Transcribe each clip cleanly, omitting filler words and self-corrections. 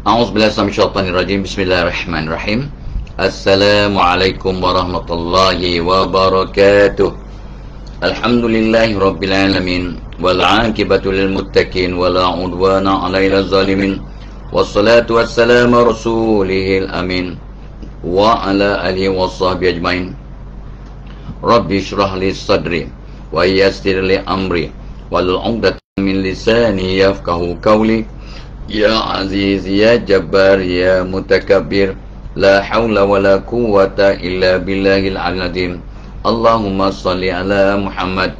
A'udzubillahi Bismillahirrahmanirrahim. Assalamualaikum warahmatullahi wabarakatuh. Alhamdulillahi rabbil alamin wal 'aqibatu lil muttaqin wala 'udwana 'alal zalimin. Wassalatu wassalamu rasulihil amin wa ala alihi washabbihi ajmain. Rabbi shrah li sadri wa yassir li amri wal 'uqdatam min lisani yafqahu qawli. Ya Aziz, Ya Jabbar, Ya Mutakabbir, La hawla wa la quwwata illa billahil azim. Allahumma salli ala Muhammad.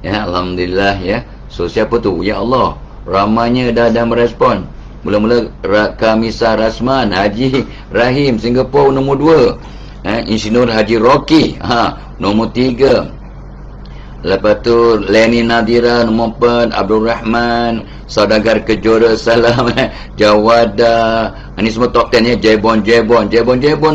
Ya, Alhamdulillah ya. So siapa tu? Ya Allah, ramanya dah merespon. Mula-mula Kamisa Rasman Haji Rahim Singapura nombor 2, Insinyur Haji Rocky nombor 3. Lepas tu Leni Nadira nombor 4, Abdul Rahman, Saudagar Kejora Salam, Jawada. Ini semua top 10 ya. Jebon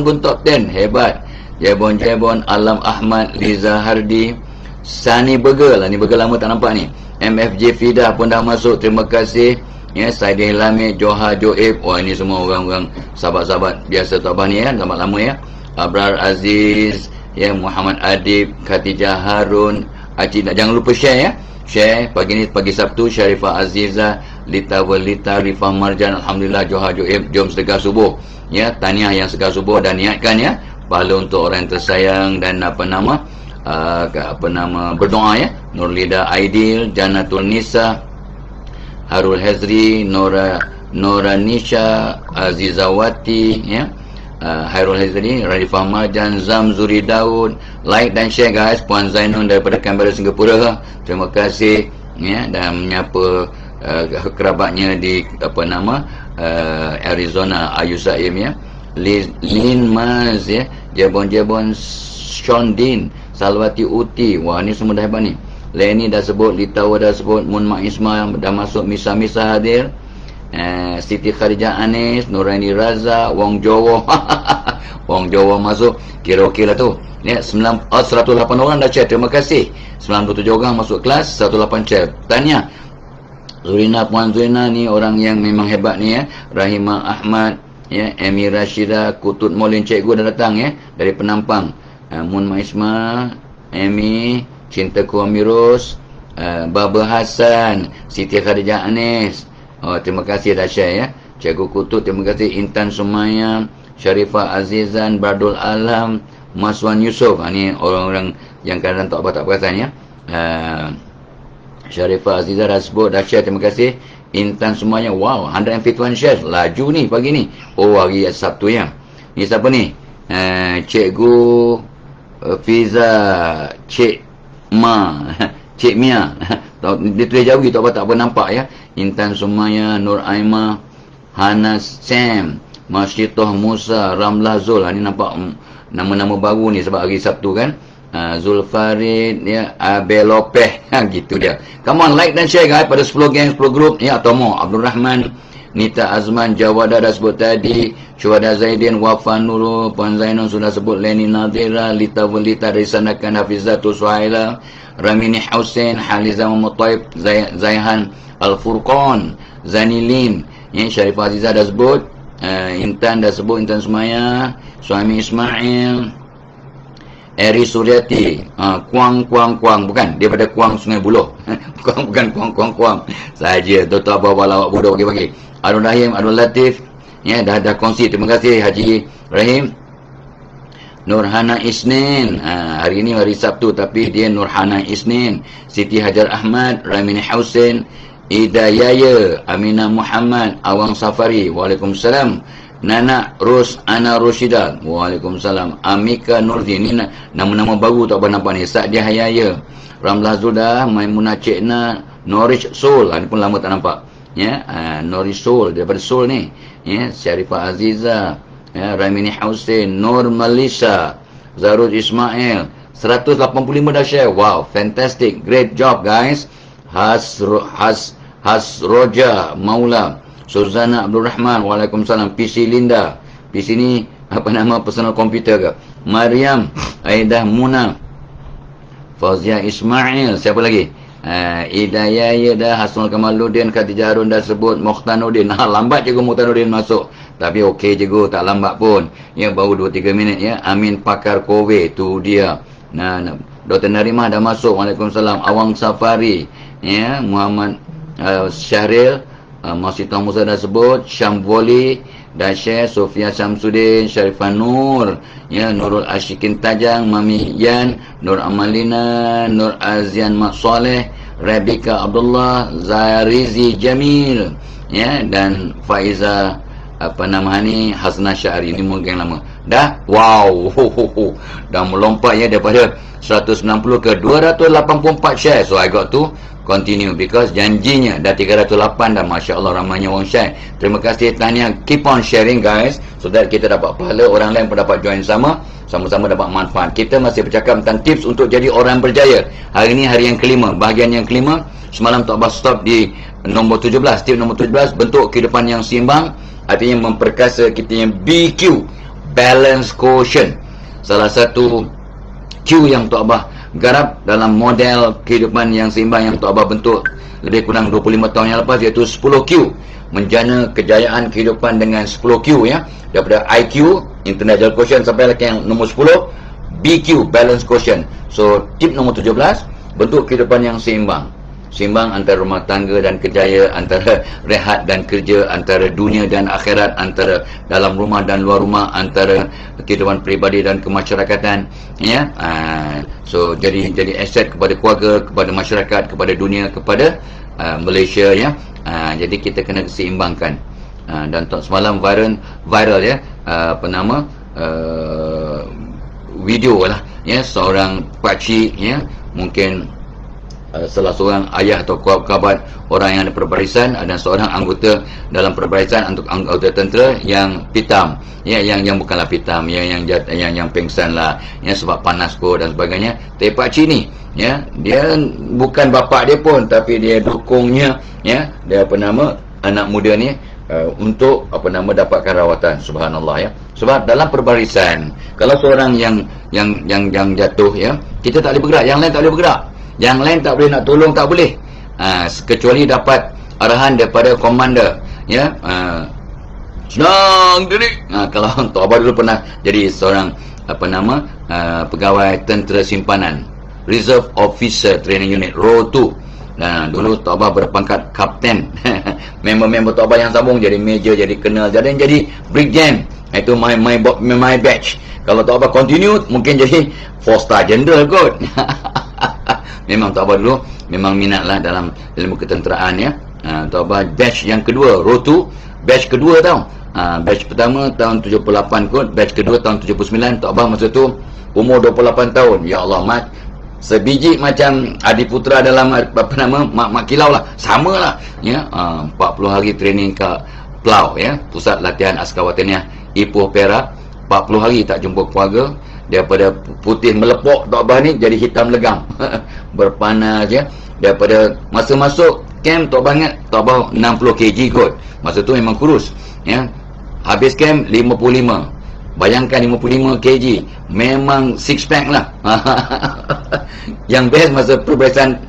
pun top 10. Hebat. Jebon, Alam Ahmad, Liza Hardi, Sani Burger lah. Ni burger lama tak nampak ni. MFJ Fidah pun dah masuk. Terima kasih. Ya, Saidi Hilami, Joha Joib. Wah, ini semua orang-orang sahabat-sahabat biasa Tabah ni ya. Sahabat lama ya. Abrar Aziz, ya, Muhammad Adib, Khatijah Harun. Jangan lupa share ya. Share pagi ni, pagi Sabtu, Syarifah Aziza, Lita Walita, Rifah Marjan, Alhamdulillah, Joha Joib, jom sedekah subuh ya. Tahniah yang sedekah subuh dan niatkan ya, pahala untuk orang yang tersayang dan berdoa ya. Nurlida Aidil, Janatul Nisa, Harul Hezri, Nora Nisha, Azizawati ya, Hairul Hezri, Radifah Marjan, Zamzuri Daud. Like dan share guys. Puan Zainun daripada Canberra, Singapura, terima kasih ya. Dan menyapa kerabatnya di Arizona, Ayu Saim ya. Lin Maz ya, Jebon Shondin, Salwati Uti. Wah, ni semua dah hebat ni. Leni dah sebut, Litawa dah sebut, Mun Mak Ismail dah masuk, Misa hadir, Siti Khadijah Anis, Nuraini Raza, Wong Jowo. Wong Jowo masuk, kira okey lah tu ya. 108 orang dah share, terima kasih. 97 orang masuk kelas, 108 share. Tahniah Zurina, Puan Zurina ni orang yang memang hebat ni ya. Rahimah Ahmad ya, Emi Rashida, Kutut Molin, cikgu dah datang ya dari Penampang. Mun Maisma, Emi, Cintaku Amirus, Baba Hassan, Siti Khadijah Anis. Oh, terima kasih dah share ya. Cikgu Kutut, terima kasih. Intan Sumaya, Syarifah Azizan, Bardul Alam, Maswan Yusof. Ni orang-orang yang kadang tak perasan ya. Syarifah Azizan dah sebut, dah share, terima kasih. Intan Sumaya, wow, 151 shares. Laju ni pagi ni. Oh, hari Sabtu ya. Ni siapa ni? Cikgu Fiza, Cik Ma, Cik Mia. Dia tulis jauh gitu, tak apa nampak ya. Intan Sumaya, Nur Aimah, Hana Sam, Masyitoh Musa, Ramlah Zul. Ni nampak nama-nama baru ni sebab hari Sabtu kan. Zulfarid ya, Abel Lopeh. Gitu dia. Come on, like dan share guys pada 10 gang, 10 group ya, atau mau. Abdul Rahman, Nita Azman, Jawada dah sebut tadi, Syuhada Zaidin, Wafan Nurul, Puan Zainun sudah sebut, Leni Nadira, Lita Walita dari Sanakan, Hafizatul Suhaila, Ramini Hussein, Haliza Mutaib, Zaihan Al-Furqan, Zanilin ya, Syarifah Aziza dah sebut, Intan dah sebut, Intan Sumaya, Suami Ismail, Eri Suryati, Kuang, bukan, daripada Kuang Sungai Buloh. Bukan Kuang saja. Dr. Abah lawak bodoh bagi-bagi. Adul Rahim, Adul Latif ya, dah kongsi, terima kasih Haji Rahim. Nurhana Isnin, hari ini hari Sabtu tapi dia Nurhana Isnin. Siti Hajar Ahmad, Ramini Hussein, Ida Yaya, Aminah Muhammad, Awang Safari, Waalaikumsalam. Nana Ros Ana Roshida, Waalaikumsalam. Amika Nurdin, ni nama-nama baru tak apa nampak ni. Sa'dia Hayaya, Ramlah Zudah, Maimunah Cekna, Norwich Soul. Ni pun lama tak nampak ya. Norwich Soul, daripada Soul ni ya. Syarifah Aziza ya, Ramini Hussein, Nur Melissa, Zaruj Ismail, 185 dah share. Wow, fantastic, great job guys. Hasroja Maula, Suzana Abdul Rahman, Waalaikumsalam. PC Linda, PC ni personal komputer ke. Mariam Aidah Muna, Fauzia Ismail, siapa lagi? Hidayah ya dah, Hasnul Kamaluddin, Khadijah Harun dah sebut, Mukhtanuddin. Lambat je Mukhtanuddin masuk. Tapi okey je tak lambat pun. Ya, baru 2-3 minit ya. Amin Pakar Kowe, tu dia. Dr. Narimah dah masuk. Waalaikumsalam. Awang Safari. Ya, Muhammad Syahril, Masitah Musa dah sebut, Syam Voli, Dasyeh, Sofia Syamsuddin, Syarifah Nur, ya, Nurul Ashikin Tajang, Mami Yan, Nur Amalina, Nur Azian Mak Soleh, Rebecca Abdullah, Zarizi Jamil, ya, dan Faiza Hasnah Syahri. Ini mungkin lama. Dah, wow, dah melompat ya daripada 190 ke 284 share. So I got to continue because janjinya dah 308 dah, Masya Allah ramainya orang share. Terima kasih, tahniah, keep on sharing guys, so that kita dapat pahala, orang lain pun dapat join sama-sama dapat manfaat. Kita masih bercakap tentang tips untuk jadi orang berjaya. Hari ini hari yang kelima, bahagian yang kelima. Semalam Tok Bas stop di nombor 17, tip nombor 17, bentuk kehidupan yang seimbang, artinya memperkasa kita yang BQ, balance quotient. Salah satu Q yang Tok Abah garap dalam model kehidupan yang seimbang yang Tok Abah bentuk lebih kurang 25 tahun yang lepas, iaitu 10Q, menjana kejayaan kehidupan dengan 10Q ya, daripada IQ, intellectual quotient, sampai lagi yang nombor 10 BQ, balance quotient. So tip nombor 17, bentuk kehidupan yang seimbang. Seimbang antara rumah tangga dan kerjaya, antara rehat dan kerja, antara dunia dan akhirat, antara dalam rumah dan luar rumah, antara kehidupan peribadi dan kemasyarakatan ya. So jadi aset kepada keluarga, kepada masyarakat, kepada dunia, kepada Malaysia ya. Jadi kita kena seimbangkan. Dan semalam viral ya, video lah ya, seorang pakcik ya, mungkin salah seorang ayah atau kerabat orang yang ada perbarisan, ada seorang anggota dalam perbarisan untuk anggota tentera yang pitam ya, yang bukanlah pitam, yang pengsan lah ya, sebab panas kot dan sebagainya. Tapi pakcik ni ya, dia bukan bapak dia pun, tapi dia dukungnya ya, dia anak muda ni untuk dapatkan rawatan. Subhanallah ya. Sebab dalam perbarisan, kalau seorang yang jatuh ya, kita tak boleh bergerak, yang lain tak boleh bergerak, yang lain tak boleh nak tolong, tak boleh, kecuali dapat arahan daripada komander ya. Senang diri. Kalau Tok Abah dulu pernah jadi seorang pegawai tentera simpanan, Reserve Officer Training Unit Row 2. Dulu Tok Abah berpangkat kapten. Member-member Tok Abah yang sambung jadi major, jadi kenal, jadi brigadier. Itu my batch. Kalau Tok Abah continue, mungkin jadi 4-star general kot. Memang Tok Abah dulu memang minatlah dalam ilmu ketenteraan ya. Tok Abah batch yang kedua, Row 2, batch kedua tau. Batch pertama tahun 78 kot, batch kedua tahun 79. Tok Abah masa tu umur 28 tahun. Ya Allah, mat sebiji macam Adiputra dalam mak kilau lah, sama lah ya. 40 hari training ke Pelau ya, Pusat Latihan Askar Wataniah Ipoh Perak. 40 hari tak jumpa keluarga. Daripada putih melepok Tok Abah ni jadi hitam legam. Berpanas ya. Daripada masa masuk camp, Tok Abah ingat Tok Abah 60 kg kot. Masa tu memang kurus ya. Habis camp 55. Bayangkan 55 kg, memang six pack lah. Yang best masa perbarisan,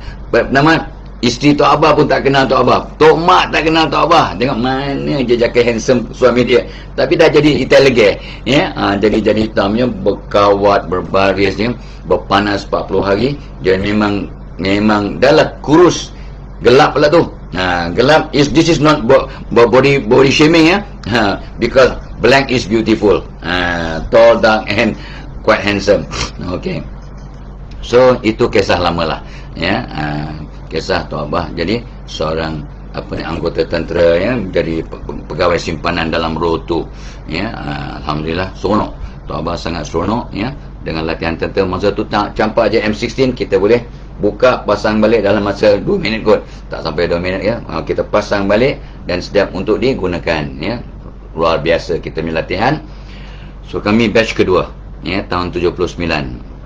isteri Tok Abah pun tak kenal Tok Abah, Tok Mak tak kenal Tok Abah. Tengok mana je jaket handsome suami dia, tapi dah jadi intelligent ya. Jadi hitamnya, berkawat, berbaris ya, berpanas 40 hari. Jadi memang dah lah kurus, gelap pula tu. Gelap this is not body shaming ya. Because black is beautiful. Tall, dark and quite handsome. Okay. So itu kisah lama lah ya. Kisah Tok Abah jadi seorang anggota tentera ya, jadi pegawai simpanan dalam Row 2 ya. Alhamdulillah seronok. Tok Abah sangat seronok ya dengan latihan tentera. Masa tu tak campak je M16, kita boleh buka, pasang balik dalam masa 2 minit kot, tak sampai 2 minit ya. Kita pasang balik dan sediap untuk digunakan ya. Luar biasa kita punya latihan. So kami batch kedua ya, tahun 79.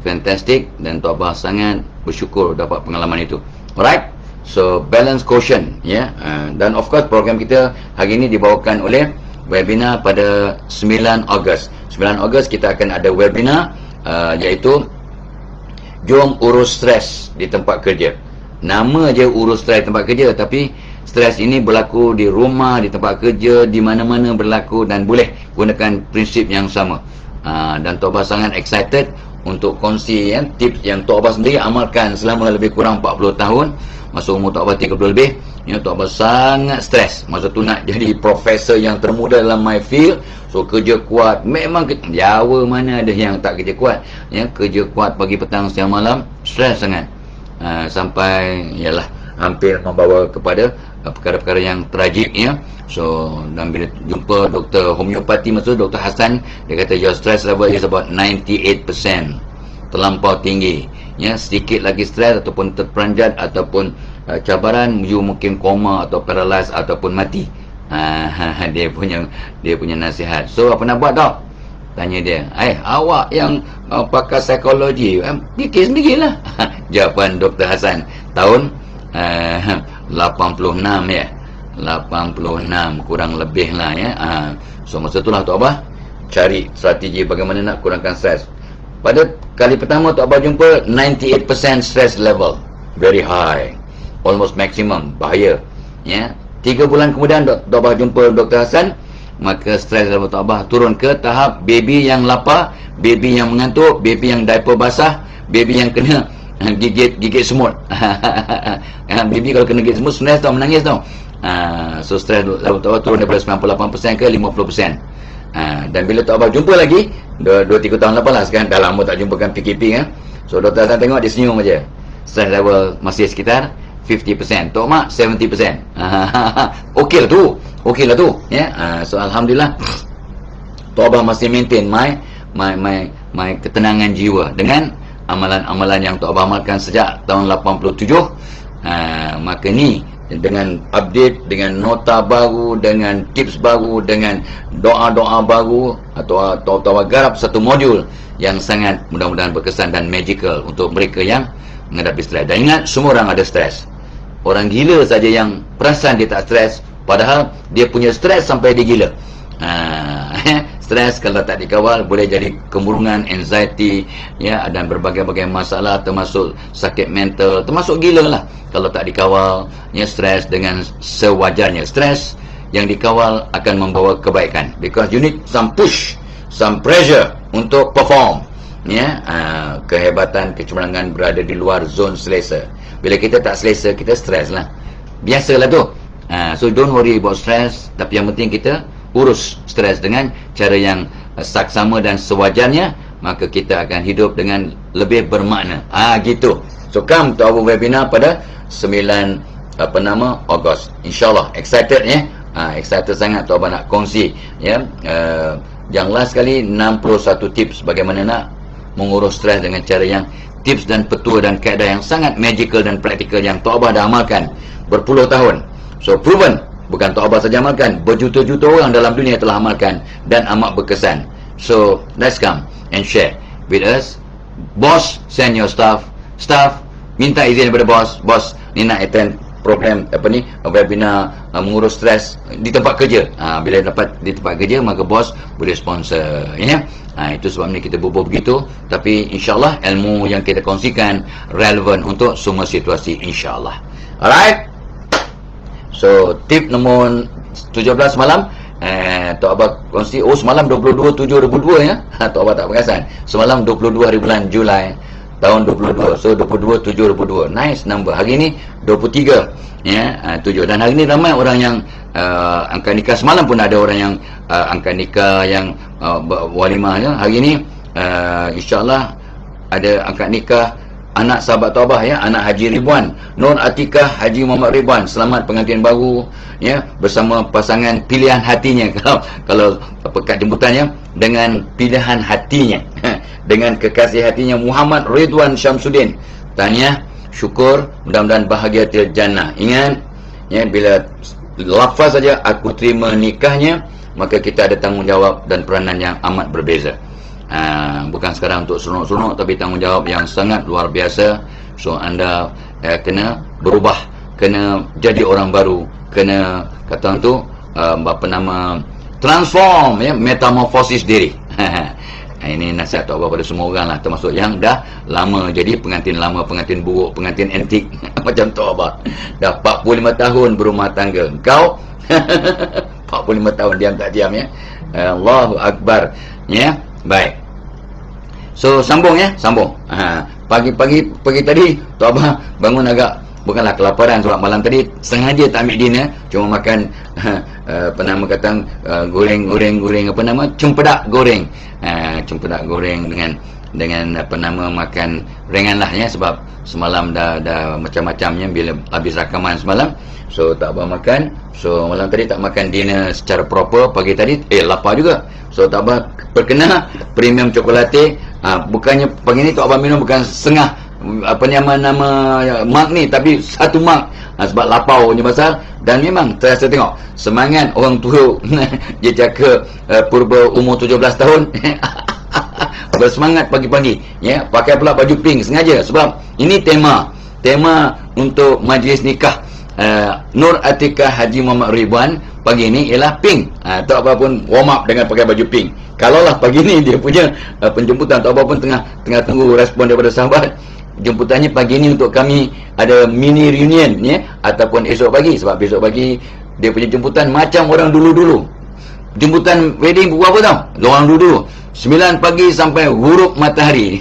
Fantastic, dan Tok Abah sangat bersyukur dapat pengalaman itu. Alright, so balance quotient ya. Dan of course program kita hari ini dibawakan oleh webinar pada 9 Ogos. 9 Ogos kita akan ada webinar iaitu jom urus stres di tempat kerja. nama je urus stres tempat kerja, tapi stres ini berlaku di rumah, di tempat kerja, di mana-mana berlaku, dan boleh gunakan prinsip yang sama. Dan Tok Abah sangat excited untuk kongsi tips yang Tok Abah sendiri amalkan selama lebih kurang 40 tahun. Masa umur Tok Abah 30 lebih, Tok Abah sangat stres. Masa tu nak jadi profesor yang termuda dalam my field. So kerja kuat. Memang Jawa mana ada yang tak kerja kuat. Kerja kuat pagi, petang, siang, malam. Stres sangat. Sampai yalah hampir membawa kepada perkara-perkara yang tragik. So dan bila jumpa doktor homeopati masa Dr. Hassan, dia kata your stress level is about 98%, terlampau tinggi. Sedikit lagi stres ataupun terperanjat ataupun cabaran, you mungkin koma atau paralyzed ataupun mati. Dia punya nasihat. So apa nak buat tau? Tanya dia, awak yang pakar psikologi, fikir sendirilah. Jawapan Dr. Hassan tahun 86 ya. 86 kurang lebih lah ya. So masa itulah Tok Abah cari strategi bagaimana nak kurangkan stres. Pada kali pertama Tok Abah jumpa 98% stress level, very high, almost maximum, bahaya. 3 bulan kemudian Tok Abah jumpa Dr. Hassan, maka stress level Tok Abah turun ke tahap baby yang lapar, baby yang mengantuk, baby yang diaper basah, baby yang kena gigit semut. Baby kalau kena gigit semut stress tau, menangis tau. So stress level Tok Abah turun daripada 98% ke 50%. Dan bila Tok Abah jumpa lagi 2-3 tahun lepas lah, sekarang dah lama tak jumpakan PKP So Dr. Hassan tengok, dia senyum aja. Stress level masih sekitar 50%, Tok Mak 70%. Okey lah tu So Alhamdulillah Tok Abah masih maintain my ketenangan jiwa dengan amalan-amalan yang Tok Abah amalkan sejak tahun 87. Maka ni dengan update, dengan nota baru, dengan tips baru, dengan doa-doa baru, atau Tok Abah garap satu modul yang sangat mudah-mudahan berkesan dan magical untuk mereka yang menghadapi stres. Dan ingat, semua orang ada stres. Orang gila saja yang perasan dia tak stres, padahal dia punya stres sampai dia gila. Stres kalau tak dikawal boleh jadi kemurungan, anxiety dan berbagai-bagai masalah, termasuk sakit mental, termasuk gila lah kalau tak dikawal. Stres dengan sewajarnya. Stres yang dikawal akan membawa kebaikan, because you need some push, some pressure untuk perform. Kehebatan, kecemerlangan berada di luar zon selesa. Bila kita tak selesa, kita stres lah. Biasalah tu. So don't worry about stress, tapi yang penting kita urus stres dengan cara yang saksama dan sewajarnya, maka kita akan hidup dengan lebih bermakna. Gitu. So come to our webinar pada 9 Ogos. InsyaAllah. Excited excited sangat Tok Abah nak kongsi yang last kali 61 tips bagaimana nak mengurus stres dengan cara yang tips dan petua dan kaedah yang sangat magical dan praktikal yang Tok Abah dah amalkan berpuluh tahun. So proven. Bukan Tok Abah saja amalkan, berjuta-juta orang dalam dunia telah amalkan dan amat berkesan. So let's come and share with us. Boss, send your staff. Staff, minta izin daripada bos. Bos, ni nak attend program webinar mengurus stres di tempat kerja. Bila dapat di tempat kerja, maka bos boleh sponsor. Itu sebab ni kita berbual begitu. Tapi insyaAllah ilmu yang kita kongsikan relevan untuk semua situasi, insyaAllah. Alright. So tip nombor 17 semalam Tok Abah kongsi. Semalam 22/7/2002 Tok Abah tak perasan. Semalam 22 hari bulan Julai tahun 22. So 22/7/2002. Nice number. Hari ni 23 7. Dan hari ni ramai orang yang angkat nikah. Semalam pun ada orang yang angkat nikah, yang walimah. Hari ni insyaAllah ada angkat nikah anak sahabat Tok Abah, anak Haji Ridwan, Nur Atikah Haji Muhammad Ridwan. Selamat pengantin baru bersama pasangan pilihan hatinya. Kalau kad jemputannya dengan pilihan hatinya dengan kekasih hatinya Muhammad Ridwan Syamsuddin. Tahniah, syukur, mudah-mudahan bahagia til jannah. Ingat bila lafaz saja aku terima nikahnya, maka kita ada tanggungjawab dan peranan yang amat berbeza. Bukan sekarang untuk seronok-seronok, tapi tanggungjawab yang sangat luar biasa. So anda kena berubah, kena jadi orang baru, kena kata tu transform, metamorfosis diri. Ini nasihat Tok Abah pada semua orang lah, termasuk yang dah lama jadi pengantin lama, pengantin buruk, pengantin antik macam Tok Abah. Dah 45 tahun berumah tangga. Kau 45 tahun diam tak diam ya. Allahu Akbar. Ya, baik. So sambung ya, sambung. Pagi tadi Tok Abah bangun agak, bukanlah kelaparan sebab malam tadi sengaja tak ambil dinner, cuma makan apa nama kata goreng apa nama, cempedak goreng. Cempedak goreng dengan apa nama, makan ringan lah ya, sebab semalam dah macam-macamnya bila habis rakaman semalam. So tak apa makan. So malam tadi tak makan dinner secara proper. Pagi tadi lapar juga. So tak apa perkena premium chocolate. Bukannya pagi ni tak apa minum bukan setengah apa nama mark ni, tapi satu mark. Sebab lapar punya pasal. Dan memang terasa tengok semangat orang tua dia cakap purba umur 17 tahun bersemangat pagi-pagi ya, pakai pula baju pink sengaja sebab ini tema untuk majlis nikah Nur Atikah Haji Muhammad Ridwan pagi ni ialah pink. Tak apa pun warm up dengan pakai baju pink. Kalaulah pagi ni dia punya penjemputan, tak apa pun tengah tunggu respon daripada sahabat, jemputannya pagi ni untuk kami ada mini reunion ya, ataupun esok pagi, sebab besok pagi dia punya jemputan macam orang dulu-dulu. Jemputan wedding pukul apa tau? Orang dulu 9 pagi sampai huruf matahari.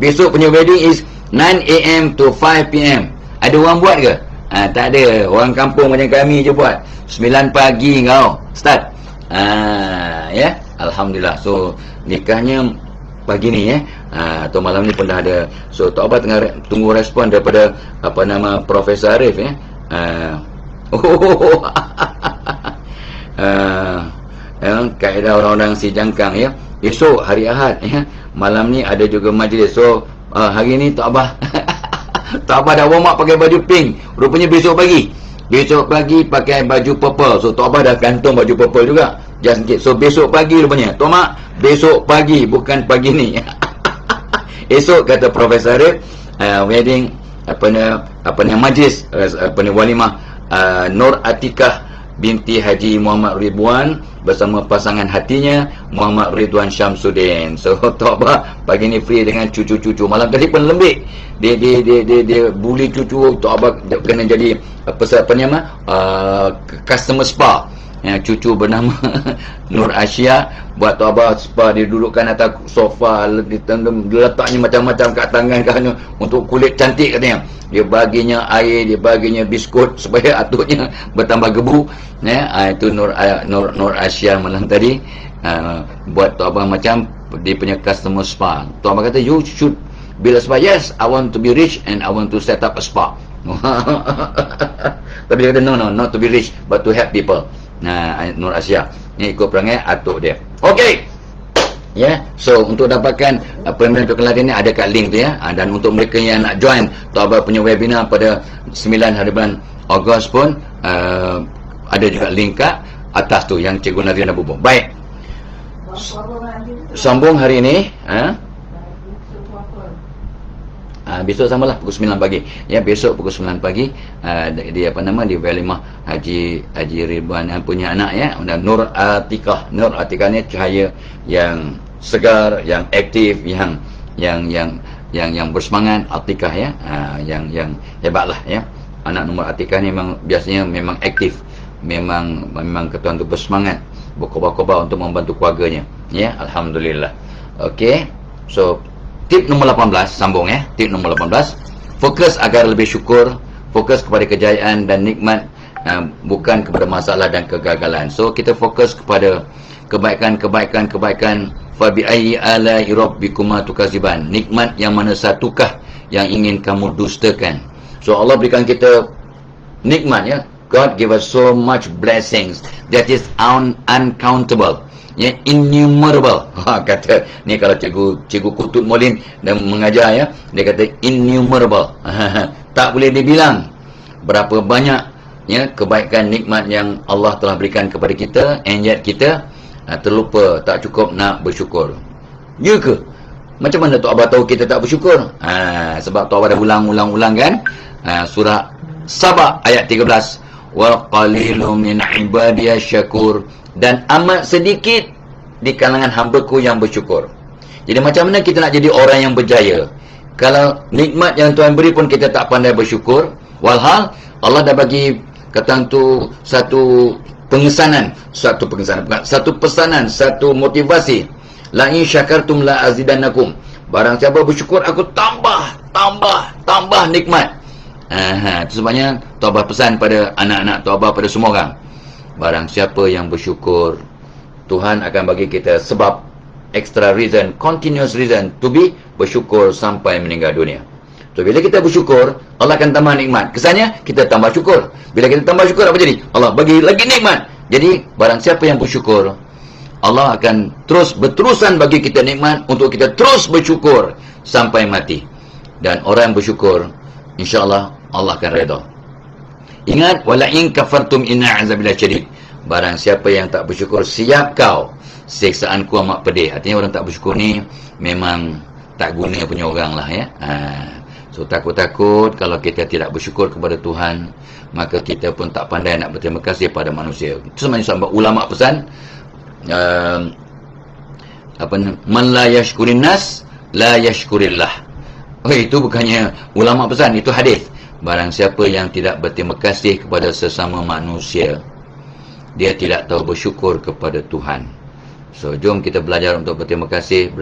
Besok punya wedding is 9 AM to 5 PM. Ada orang buat ke? Tak ada. Orang kampung macam kami je buat. 9 pagi kau start. Ya, alhamdulillah. So nikahnya pagi ni ya. Atau malam ni pun dah ada. So Tok Abah tengah tunggu respon daripada apa nama Profesor Arif ya. Kaedah orang-orang si jangkang ya. Esok hari Ahad ya. Malam ni ada juga majlis. So hari ni Tok Abah Tok Abah dah warm up pakai baju pink. Rupanya besok pagi pakai baju purple. So Tok Abah dah kantung baju purple juga. Just in case. So besok pagi rupanya. Tok Mak, besok pagi bukan pagi ni. Esok kata Profesor Arif wedding apa ni majlis walimah Nur Atikah binti Haji Muhammad Ridwan bersama pasangan hatinya Muhammad Ridwan Syamsuddin. So Tok Abah pagi ni free dengan cucu-cucu. Malam tadi pun lembik. Dia bully cucu. Tok Abah kena jadi customer spa. Cucu bernama Nur Asia buat Tok Abah spa. Dia dudukkan atas sofa, letaknya macam-macam kat tangan katanya untuk kulit cantik katanya. Dia baginya air, dia baginya biskut supaya atuknya bertambah gebu. Itu Nur Asia malam tadi buat Tok Abah macam dia punya customer spa. Tok Abah kata you should build a spa. Yes, I want to be rich and I want to set up a spa. Tapi dia kata no, not to be rich but to help people. Nur Asia ni ikut perangai atuk dia. Okey. So untuk dapatkan pembelian kekelatihan ni ada kat link tu ya. Dan untuk mereka yang nak join Tok Abah punya webinar pada 9 hari bulan Ogos pun ada juga link kat atas tu yang Cikgu Nazrina bubuh. Baik. Sambung hari ini besok samalah pukul 9 pagi. Ya, besok pukul 9 pagi dia apa nama di walimah Haji Ridwan yang punya anak ya, Nur Atikah. Nur Atikah ni cahaya yang segar, yang aktif, yang bersemangat. Atikah ya, yang hebatlah ya. Anak Nur Atikah ni biasanya memang aktif, memang ketuan tu bersemangat, berkobar-kobar untuk membantu keluarganya. Ya, alhamdulillah. Okey. So tip nombor 18 sambung ya. Tip nombor 18, fokus agar lebih syukur, fokus kepada kejayaan dan nikmat, bukan kepada masalah dan kegagalan. So kita fokus kepada kebaikan. Fa bi ayyi ala'i rabbikuma tukaziban. Nikmat yang mana satukah yang ingin kamu dustakan? So Allah berikan kita nikmat ya. God give us so much blessings that is uncountable. Ya, innumerable. Kata ni kalau cikgu Kutub Molin dan mengajar ya, dia kata innumerable. Tak boleh dibilang berapa banyak ya kebaikan nikmat yang Allah telah berikan kepada kita, and yet kita terlupa, tak cukup nak bersyukur. Ya ke? Macam mana Tok Abah tahu kita tak bersyukur? Sebab Tok Abah dah ulang-ulang kan surah Sabah ayat 13, wa qalilum min ibadiyasy syakur, dan amat sedikit di kalangan hamba-Ku yang bersyukur. Jadi macam mana kita nak jadi orang yang berjaya? Kalau nikmat yang Tuhan beri pun kita tak pandai bersyukur, walhal Allah dah bagi kata tu satu pesanan, satu motivasi. La in syakartum la azidannakum. Barang siapa bersyukur, aku tambah nikmat. Itu sebabnya Taubah pesan pada anak-anak Taubah, pada semua orang. Barang siapa yang bersyukur, Tuhan akan bagi kita sebab, extra reason, continuous reason to be bersyukur sampai meninggal dunia. So, bila kita bersyukur, Allah akan tambah nikmat. Kesannya, kita tambah syukur. Bila kita tambah syukur, apa jadi? Allah bagi lagi nikmat. Jadi, barang siapa yang bersyukur, Allah akan terus berterusan bagi kita nikmat untuk kita terus bersyukur sampai mati. Dan orang yang bersyukur, insya-Allah Allah akan redha. Ingat, wala in kafartum inna azabillahi syadid. Barang siapa yang tak bersyukur, siap kau, siksaanku amat pedih. Artinya orang tak bersyukur ni memang tak guna punya orang lah ya. So takut-takut kalau kita tidak bersyukur kepada Tuhan, maka kita pun tak pandai nak berterima kasih pada manusia. Itu sebenarnya sampai ulama pesan, man la yashkurin nas la yashkurillah. Itu bukannya ulama pesan, itu hadis. Barang siapa yang tidak berterima kasih kepada sesama manusia, dia tidak tahu bersyukur kepada Tuhan. So jom kita belajar untuk berterima kasih.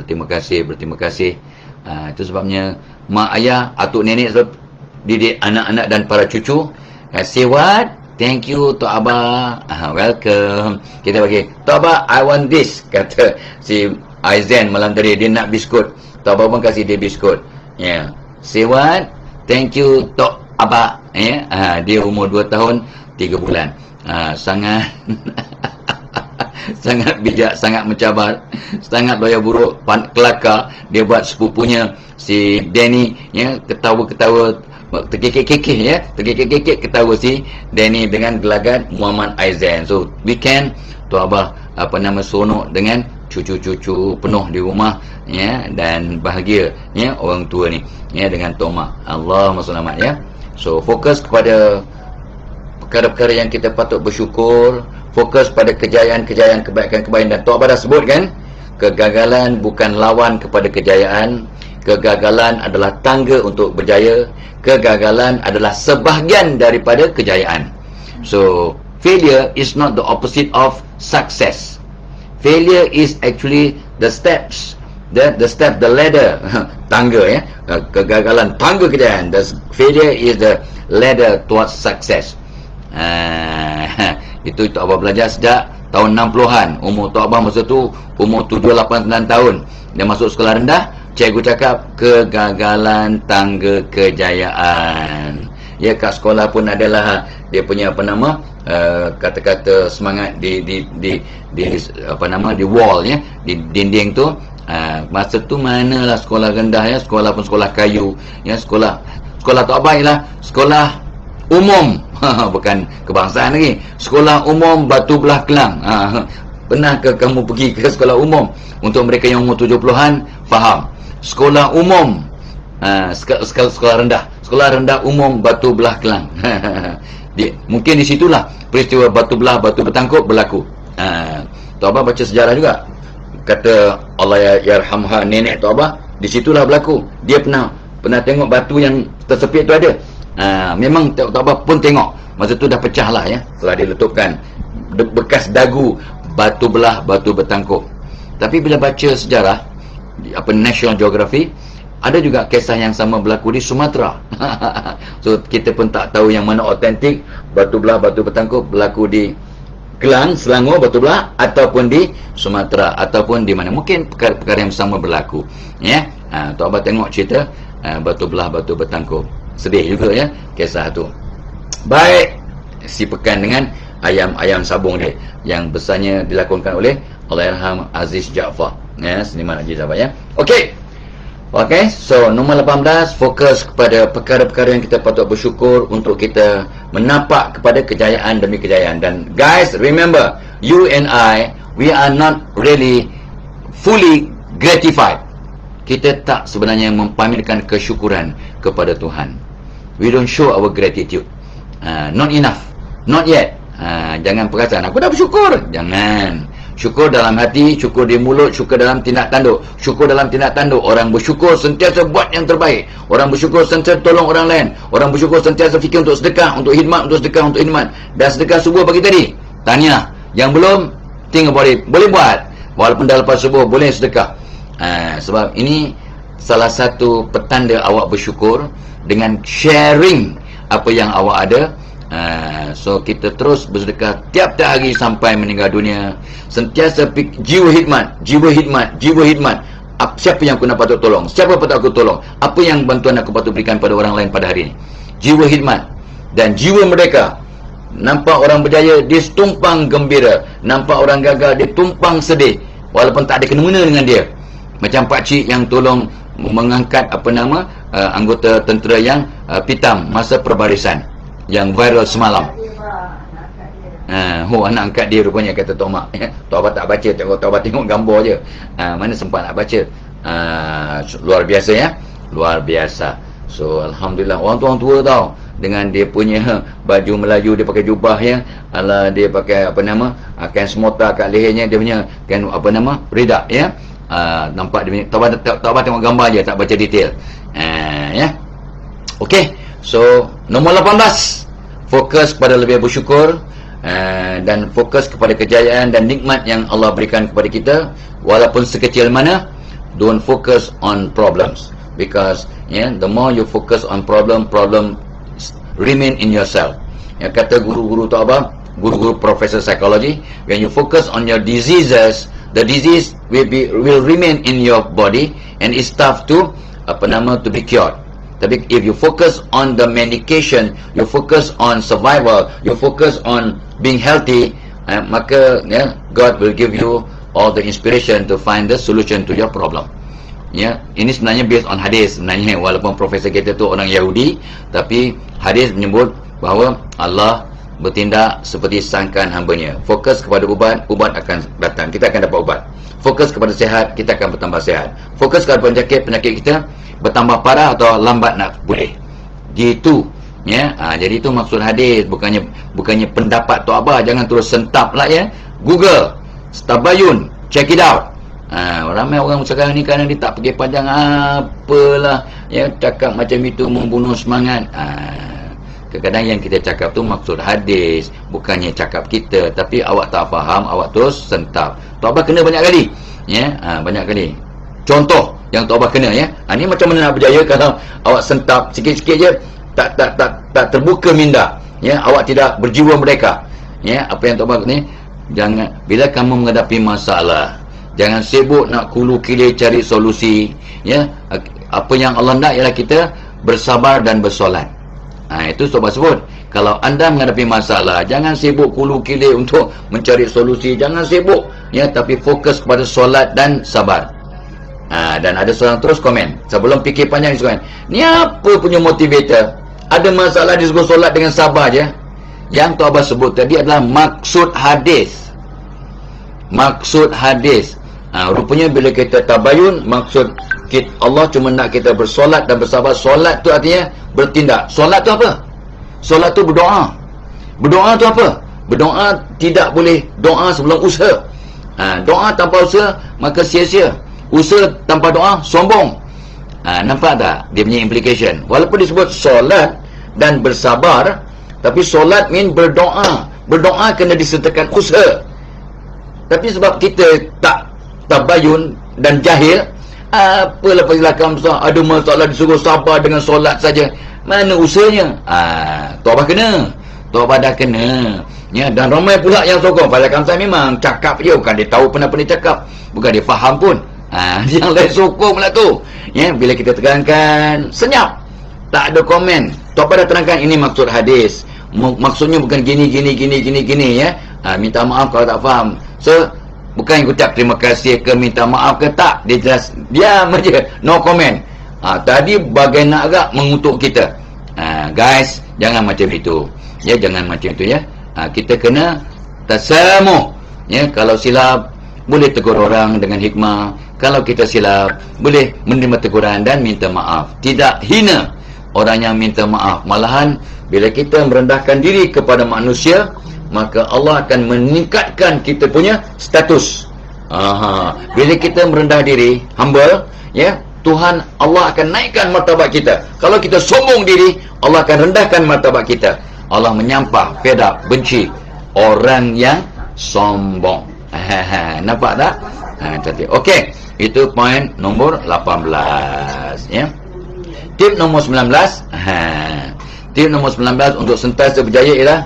Itu sebabnya mak ayah, atuk nenek didik anak-anak dan para cucu, say what? Thank you Tok Abah, welcome. Kita bagi, Tok Abah, I want this, kata si Aizen malam tadi, dia nak biskut. Tok Abah pun kasih dia biskut. Say what? Thank you Tok Abah. Dia umur 2 tahun 3 bulan. Sangat sangat bijak, sangat mencabar, sangat loya buruk, kelakar. Dia buat sepupunya si Danny ketawa-ketawa, terkekek ketawa si Danny dengan gelagat Muhammad Aizen. So weekend tu Abah seronok dengan cucu-cucu penuh di rumah dan bahagia orang tua ni dengan Toma. Allahumma selamat ya. So fokus kepada perkara-perkara yang kita patut bersyukur, fokus pada kejayaan-kejayaan, kebaikan-kebaikan. Dan Tok Abah dah sebut kan, kegagalan bukan lawan kepada kejayaan, kegagalan adalah tangga untuk berjaya, kegagalan adalah sebahagian daripada kejayaan. So failure is not the opposite of success. Failure is actually the steps, the ladder, tangga kegagalan, tangga kejayaan. The failure is the ladder towards success. Itu Tok Abah belajar sejak tahun 60-an. Umur Tok Abah masa tu umur 7, 8, 9 tahun. Dia masuk sekolah rendah, cikgu cakap kegagalan tangga kejayaan. Ya, kat sekolah pun adalah dia punya kata-kata semangat di wall di dinding tu. Masa tu manalah sekolah rendah sekolah pun sekolah kayu sekolah Tok Abah ialah sekolah umum, bukan kebangsaan lagi, sekolah umum Batu Belah Kelang. Pernahkah kamu pergi ke sekolah umum? Untuk mereka yang umur 70-an faham. Sekolah umum, sekolah rendah umum Batu Belah Kelang. Mungkin di situlah peristiwa Batu Belah, Batu Bertangkup berlaku. Tok Abah baca sejarah juga. Kata Allah yarhamha, nenek Tok Abah, di situlah berlaku. Dia pernah tengok batu yang tersepit tu ada. Memang Tok Abah pun tengok. Masa tu dah pecah lah setelah diletupkan bekas dagu Batu Belah, Batu Bertangkup. Tapi bila baca sejarah National Geography, ada juga kisah yang sama berlaku di Sumatera. So kita pun tak tahu yang mana autentik, Batu Belah, Batu Bertangkup berlaku di Kelang, Selangor, Batu Belah, ataupun di Sumatera, ataupun di mana. Mungkin perkara-perkara yang sama berlaku. Tok Abah tengok cerita Batu Belah, Batu Bertangkup. Sedih juga kisah tu. Baik, si pekan dengan ayam sabung dia yang besarnya dilakonkan oleh Allahyarham Aziz Jaafar, seniman Aziz Jaafar Okey, so nombor 18, fokus kepada perkara-perkara yang kita patut bersyukur untuk kita menapak kepada kejayaan demi kejayaan. Dan guys, remember, you and I, we are not really fully gratified. Kita tak sebenarnya mempamerkan kesyukuran kepada Tuhan. We don't show our gratitude. Not enough, not yet. Jangan perasaan aku dah bersyukur. Jangan. Syukur dalam hati, syukur di mulut, syukur dalam tindak tanduk. Syukur dalam tindak tanduk, orang bersyukur sentiasa buat yang terbaik. Orang bersyukur sentiasa tolong orang lain. Orang bersyukur sentiasa fikir untuk sedekah, untuk khidmat, untuk sedekah, untuk khidmat. Dan sedekah subuh pagi tadi, tahniah. Yang belum, think about it. Boleh buat. Walaupun dah lepas subuh, boleh sedekah. Sebab ini salah satu petanda awak bersyukur dengan sharing apa yang awak ada. So kita terus bersedekah tiap-tiap hari sampai meninggal dunia. Sentiasa jiwa khidmat, jiwa khidmat, jiwa khidmat. Siapa yang aku nak patut tolong? Siapa patut aku tolong? Apa yang bantuan aku patut berikan pada orang lain pada hari ini? Jiwa khidmat dan jiwa mereka. Nampak orang berjaya, dia tumpang gembira. Nampak orang gagal, dia tumpang sedih. Walaupun tak ada kena-mena dengan dia. Macam pakcik yang tolong mengangkat anggota tentera yang pitam masa perbarisan, yang viral semalam. Anak angkat dia rupanya, kata Tok Mak. Tok Abah tak baca, Tok Abah tengok gambar je. Mana sempat nak baca. Luar biasa ya. Luar biasa. So Alhamdulillah, orang tua tau, dengan dia punya baju Melayu, dia pakai jubah ya. Dia pakai kain semota kat lehernya, dia punya kain rida ya. Nampak dia punya, Tok Abah tengok gambar je, tak baca detail. Ya. Okey. So nombor 18, fokus pada lebih bersyukur, dan fokus kepada kejayaan dan nikmat yang Allah berikan kepada kita, walaupun sekecil mana. Don't focus on problems, because the more you focus on problem remain in yourself. Kata guru-guru Tok Abah, guru-guru profesor psikologi, when you focus on your diseases, the disease will remain in your body and it's tough to be cured. Tapi if you focus on the medication, you focus on survival, you focus on being healthy, maka God will give you all the inspiration to find the solution to your problem. Ini sebenarnya based on hadis sebenarnya, walaupun profesor kita tu orang Yahudi, tapi hadis menyebut bahawa Allah bertindak seperti sangkaan hamba-Nya. Fokus kepada ubat, ubat akan datang, kita akan dapat ubat. Fokus kepada sehat, kita akan bertambah sehat. Fokus kepada penyakit kita bertambah parah atau lambat nak pulih. Gitu. Jadi itu maksud hadis, bukannya pendapat Tok Abah. Jangan terus sentap lah ya. Google Tabayun, check it out. Ramai orang sekarang ni kadang dia tak pergi panjang apalah ya, cakap macam itu membunuh semangat. Kadang-kadang yang kita cakap tu maksud hadis, bukannya cakap kita. Tapi awak tak faham, awak terus sentap. Tok Abah kena banyak kali. Banyak kali. Contoh yang Tok Abah kena ya. Ni macam mana nak berjaya kalau awak sentap sikit-sikit je, tak terbuka minda. Awak tidak berjiwa mereka. Apa yang Tok Abah ni, jangan bila kamu menghadapi masalah, jangan sibuk nak kulu kilir cari solusi. Apa yang Allah nak ialah kita bersabar dan bersolat. Itu Tok Abah sebut. Kalau anda menghadapi masalah, jangan sibuk kulu kilir untuk mencari solusi. Jangan sibuk tapi fokus kepada solat dan sabar. Dan ada seorang terus komen, sebelum fikir panjang dia komen, ni apa punya motivator? Ada masalah disebut solat dengan sabar je. Yang Tok Abah sebut tadi adalah maksud hadis. Maksud hadis. Rupanya bila kita tabayun, maksud Allah cuma nak kita bersolat dan bersabar. Solat tu artinya bertindak. Solat tu apa? Solat tu berdoa. Berdoa tu apa? Berdoa tidak boleh doa sebelum usaha. Doa tanpa usaha maka sia-sia. Usaha tanpa doa sombong. Nampak tak dia punya implication? Walaupun disebut solat dan bersabar, tapi solat mean berdoa. Berdoa kena disertakan usaha. Tapi sebab kita tak tabayun dan jahil, apalah fadilah kamu ada masalah disuruh sabar dengan solat saja, mana usahanya? Tok Abah kena. Tok Abah dah kena. Dan ramai pula yang sokong. Fadilah kamu memang cakap je, bukan dia tahu apa dia cakap, bukan dia faham pun. Yang lain sokong pula tu. Bila kita terangkan, senyap, tak ada komen. Tok Abah dah terangkan ini maksud hadis. Maksudnya bukan gini ya. Minta maaf kalau tak faham. So bukan ucap terima kasih ke minta maaf ke, tak. Dia jelas diam aja, no comment. Tadi bagai nak agak mengutuk kita. Guys, jangan macam itu. Jangan macam itu ya. Kita kena tasamuh. Kalau silap boleh tegur orang dengan hikmah. Kalau kita silap boleh menerima teguran dan minta maaf. Tidak hina orang yang minta maaf. Malahan bila kita merendahkan diri kepada manusia, maka Allah akan meningkatkan kita punya status. Bila kita merendah diri, humble, ya, Tuhan Allah akan naikkan martabat kita. Kalau kita sombong diri, Allah akan rendahkan martabat kita. Allah menyampah, fed up, benci orang yang sombong. Nampak tak? Cantik. Okey, itu poin nombor 18, ya. Tip nombor 19. Tip nombor 19 untuk sentiasa berjaya ialah,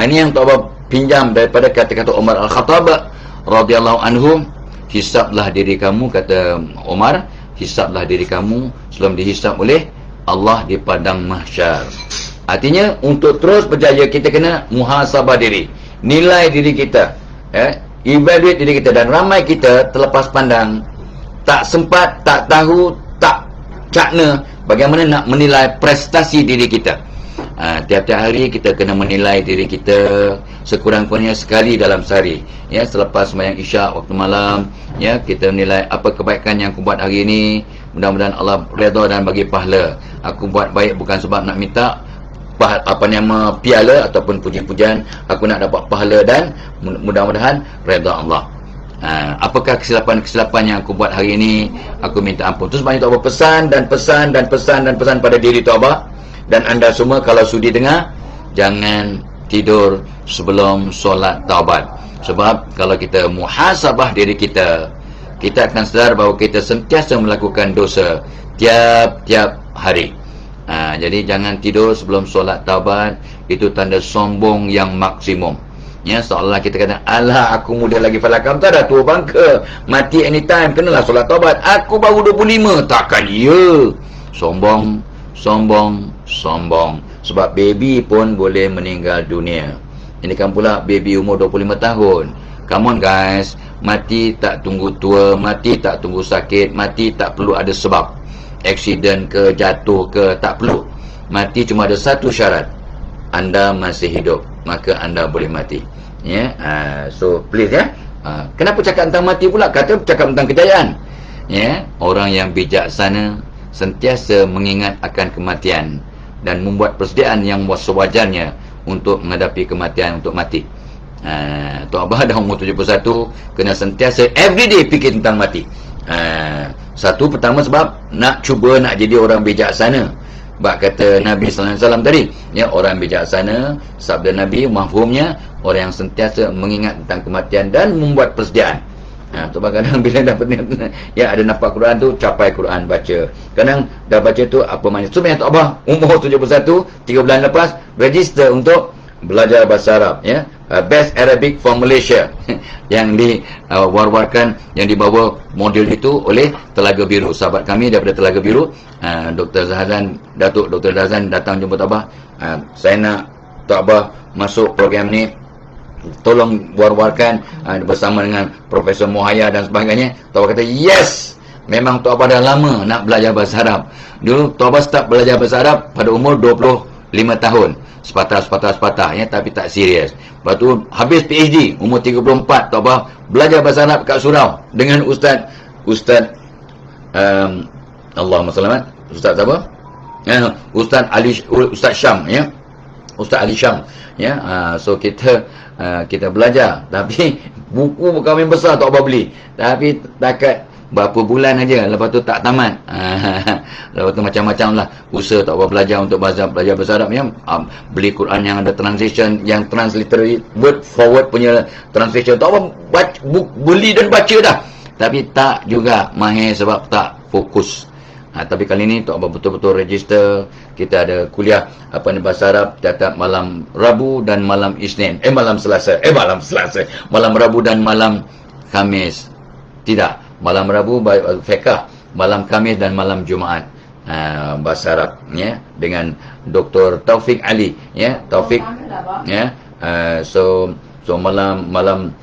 ini yang Tok Abah pinjam daripada kata-kata Umar Al-Khattab radhiyallahu anhu. Hisablah diri kamu, kata Umar, hisablah diri kamu sebelum dihisab oleh Allah di padang mahsyar. Artinya untuk terus berjaya kita kena muhasabah diri, nilai diri kita, evaluate diri kita. Dan ramai kita terlepas pandang, tak sempat, tak tahu, tak cakna bagaimana nak menilai prestasi diri kita. Tiap-tiap hari kita kena menilai diri kita sekurang-kurangnya sekali dalam sehari, ya, selepas sembahyang isyak waktu malam, ya, kita menilai apa kebaikan yang aku buat hari ini. Mudah-mudahan Allah redha dan bagi pahala. Aku buat baik bukan sebab nak minta piala ataupun puji-pujian. Aku nak dapat pahala dan mudah-mudahan redha Allah. Apakah kesilapan-kesilapan yang aku buat hari ini, aku minta ampun. Itu sebabnya Tok Abah pesan dan pesan dan pesan dan pesan pada diri Tok Abah dan anda semua, kalau sudi dengar, jangan tidur sebelum solat taubat. Sebab kalau kita muhasabah diri kita, kita akan sedar bahawa kita sentiasa melakukan dosa tiap-tiap hari. Jadi jangan tidur sebelum solat taubat. Itu tanda sombong yang maksimum, ya. Seolah kita kata, alah aku muda lagi falakam, tak dah tua bangka, mati anytime, kenalah solat taubat. Aku baru 25. Takkan ya. Sombong, sombong, sombong. Sebab baby pun boleh meninggal dunia. Ini kan pula baby umur 25 tahun. Come on guys, mati tak tunggu tua, mati tak tunggu sakit, mati tak perlu ada sebab. Aksiden ke, jatuh ke, tak perlu. Mati cuma ada satu syarat, anda masih hidup, maka anda boleh mati, ya. So please, ya. Kenapa cakap tentang mati pula? Kata cakap tentang kejayaan, ya. Orang yang bijaksana sentiasa mengingat akan kematian dan membuat persediaan yang sewajarnya untuk menghadapi kematian, untuk mati. Tok Abah dah umur 71, kena sentiasa everyday fikir tentang mati. Satu, pertama sebab nak cuba nak jadi orang bijaksana. Sebab kata Nabi sallallahu alaihi wasallam tadi, ya, orang bijaksana, sabda Nabi mafhumnya orang yang sentiasa mengingat tentang kematian dan membuat persediaan. Sebab kadang bila dapat, ya, ada nampak Quran tu, capai Quran baca. Kadang dah baca tu apa maknanya. So Tok Abah umur 71, 3 bulan lepas register untuk belajar bahasa Arab, ya. Best Arabic for Malaysia yang diwar-warkan, yang dibawa modul itu oleh Telaga Biru. Sahabat kami daripada Telaga Biru, Dr. Zahazan, Datuk Dr. Zahazan datang jumpa Tok Abah. Saya nak Tok Abah masuk program ni, tolong war-warkan bersama dengan Profesor Muhaya dan sebagainya. Tok Abah kata yes. Memang Tok Abah dah lama nak belajar bahasa Arab. Dulu Tok Abah start belajar bahasa Arab pada umur 25 tahun. Sepatah, ya, tapi tak serius. Lepas tu habis PhD umur 34, Tok Abah belajar bahasa Arab kat surau dengan Ustaz Allahumma selamat, Ustaz apa? Ustaz Syam, ya. Ustaz Ali Syam, ya. So kita belajar, tapi buku bukan main besar Tok Abah beli, tapi takat berapa bulan aja, lepas tu tak tamat. Lepas tu macam-macam lah usaha Tok Abah belajar untuk belajar bahasa Arab, ya. Beli Quran yang ada translation, yang transliterate, word for word punya translation. Tok Abah beli dan baca dah, tapi tak juga mahir sebab tak fokus. Tapi kali ni Tok Abah betul-betul register. Kita ada kuliah bahasa Arab setiap malam Rabu dan malam Isnin, malam Rabu dan malam Khamis. Tidak, malam Rabu fiqh, malam Khamis dan malam Jumaat bahasa Arab, ya, dengan Dr. Taufik Ali, ya, Taufik, ya. So malam malam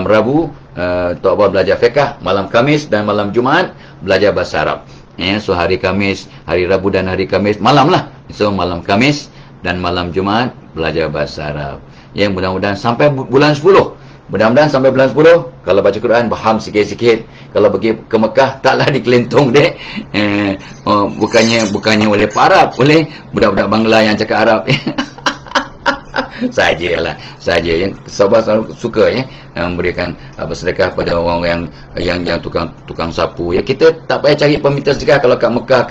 Rabu Tok Abah belajar fiqh, malam Khamis dan malam Jumaat belajar bahasa Arab, ya. So hari Khamis, hari Rabu dan hari Khamis malam lah. So malam Khamis dan malam Jumaat belajar bahasa Arab, ya. Mudah-mudahan sampai bulan 10. Mudah-mudahan sampai bulan 10, kalau baca Quran faham sikit-sikit. Kalau pergi ke Mekah, taklah dikelentung dek. Bukannya oleh Pak Arab, oleh budak-budak Bangla yang cakap Arab. Saja yang sahabat selalu suka ya, memberikan sedekah pada orang yang tukang sapu ya. Kita tak payah cari peminta sedekah. Kalau kat Mekah,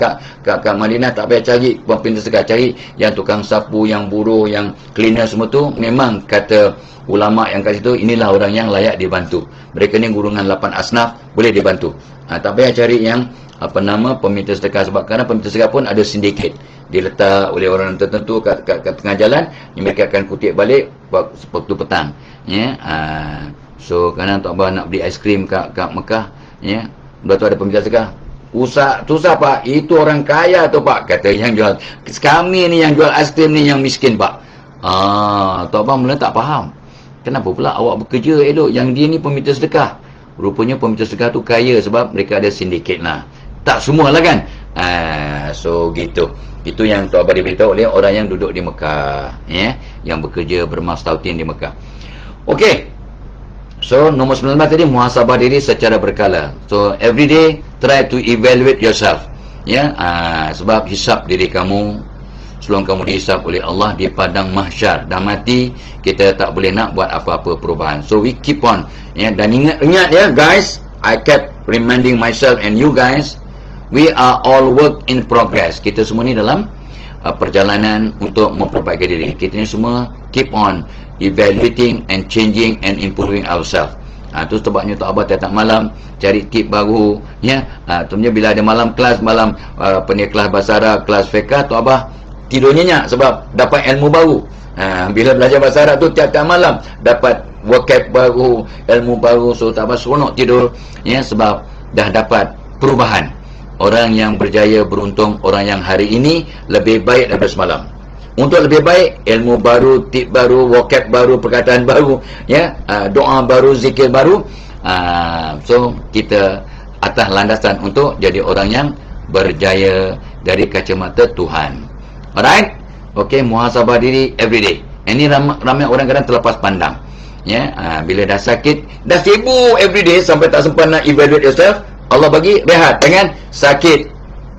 kat Madinah, tak payah cari peminta sedekah. Cari yang tukang sapu, yang buruh, yang cleaner, semua tu memang kata ulama yang kat situ, inilah orang yang layak dibantu. Mereka ni golongan 8 asnaf, boleh dibantu. Tak payah cari yang peminta sedekah, sebab kerana peminta sedekah pun ada sindiket, diletak oleh orang tertentu kat tengah jalan, mereka akan kutip balik waktu petang ya. So kerana Tok Abah nak beli aiskrim kat Mekah ya, lepas tu ada peminta sedekah, susah pak, itu orang kaya tu pak, kata yang jual. Kami ni yang jual aiskrim ni yang miskin pak. Tok Abah mula tak faham, kenapa pula awak bekerja elok, yang dia ni peminta sedekah. Rupanya peminta sedekah tu kaya sebab mereka ada sindiket lah. Tak semualah kan. So gitu. Itu yang Tok Abah diberitahu oleh orang yang duduk di Mekah ya, yang bekerja bermastautin di Mekah. Okey. So nombor 19 tadi, muhasabah diri secara berkala. So every day try to evaluate yourself ya. Sebab hisap diri kamu sebelum kamu dihisap oleh Allah di padang mahsyar. Dah mati, kita tak boleh nak buat apa-apa perubahan. So we keep on ya. Dan ingat ya guys, I kept reminding myself and you guys, we are all work in progress. Kita semua ni dalam perjalanan untuk memperbaiki diri. Kita ni semua keep on evaluating and changing and improving ourselves. Itu sebabnya Tok Abah tiap malam cari tip baru ya. Tentunya bila ada malam kelas, kelas bahasa Arab, kelas fiqh, Tok Abah tidur nyenyak sebab dapat ilmu baru. Bila belajar bahasa Arab tu tiap malam dapat vocab baru, ilmu baru. So Tok Abah seronok tidur ya, sebab dah dapat perubahan. Orang yang berjaya, beruntung, orang yang hari ini lebih baik daripada semalam. Untuk lebih baik, ilmu baru, tip baru, vocab baru, perkataan baru ya, doa baru, zikir baru. So kita atas landasan untuk jadi orang yang berjaya dari kacamata Tuhan. Alright? Okay, muhasabah diri everyday. Ini ramai orang kadang terlepas pandang ya. Bila dah sakit, dah sibuk everyday sampai tak sempat nak evaluate yourself. Allah bagi rehat, jangan sakit.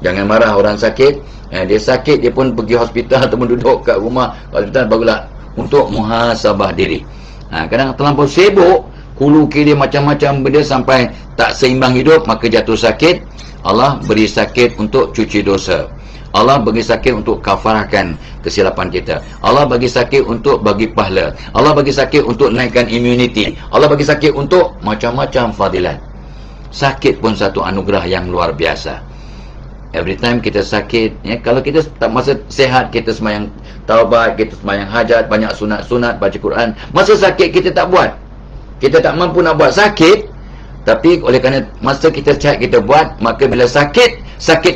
Jangan marah orang sakit. Dia sakit, dia pun pergi hospital ataupun duduk kat rumah hospital, barulah untuk muhasabah diri. Kadang terlampau sibuk, hulu kiri macam-macam benda sampai tak seimbang hidup, maka jatuh sakit. Allah beri sakit untuk cuci dosa. Allah bagi sakit untuk kafarahkan kesilapan kita. Allah bagi sakit untuk bagi pahala. Allah bagi sakit untuk naikkan immunity. Allah bagi sakit untuk macam-macam fadilat. Sakit pun satu anugerah yang luar biasa. Every time kita sakit ya, kalau kita tak masa sehat, kita sembahyang taubat, kita sembahyang hajat, banyak sunat-sunat, baca Quran. Masa sakit kita tak buat, kita tak mampu nak buat sakit. Tapi oleh kerana masa kita sihat kita buat, maka bila sakit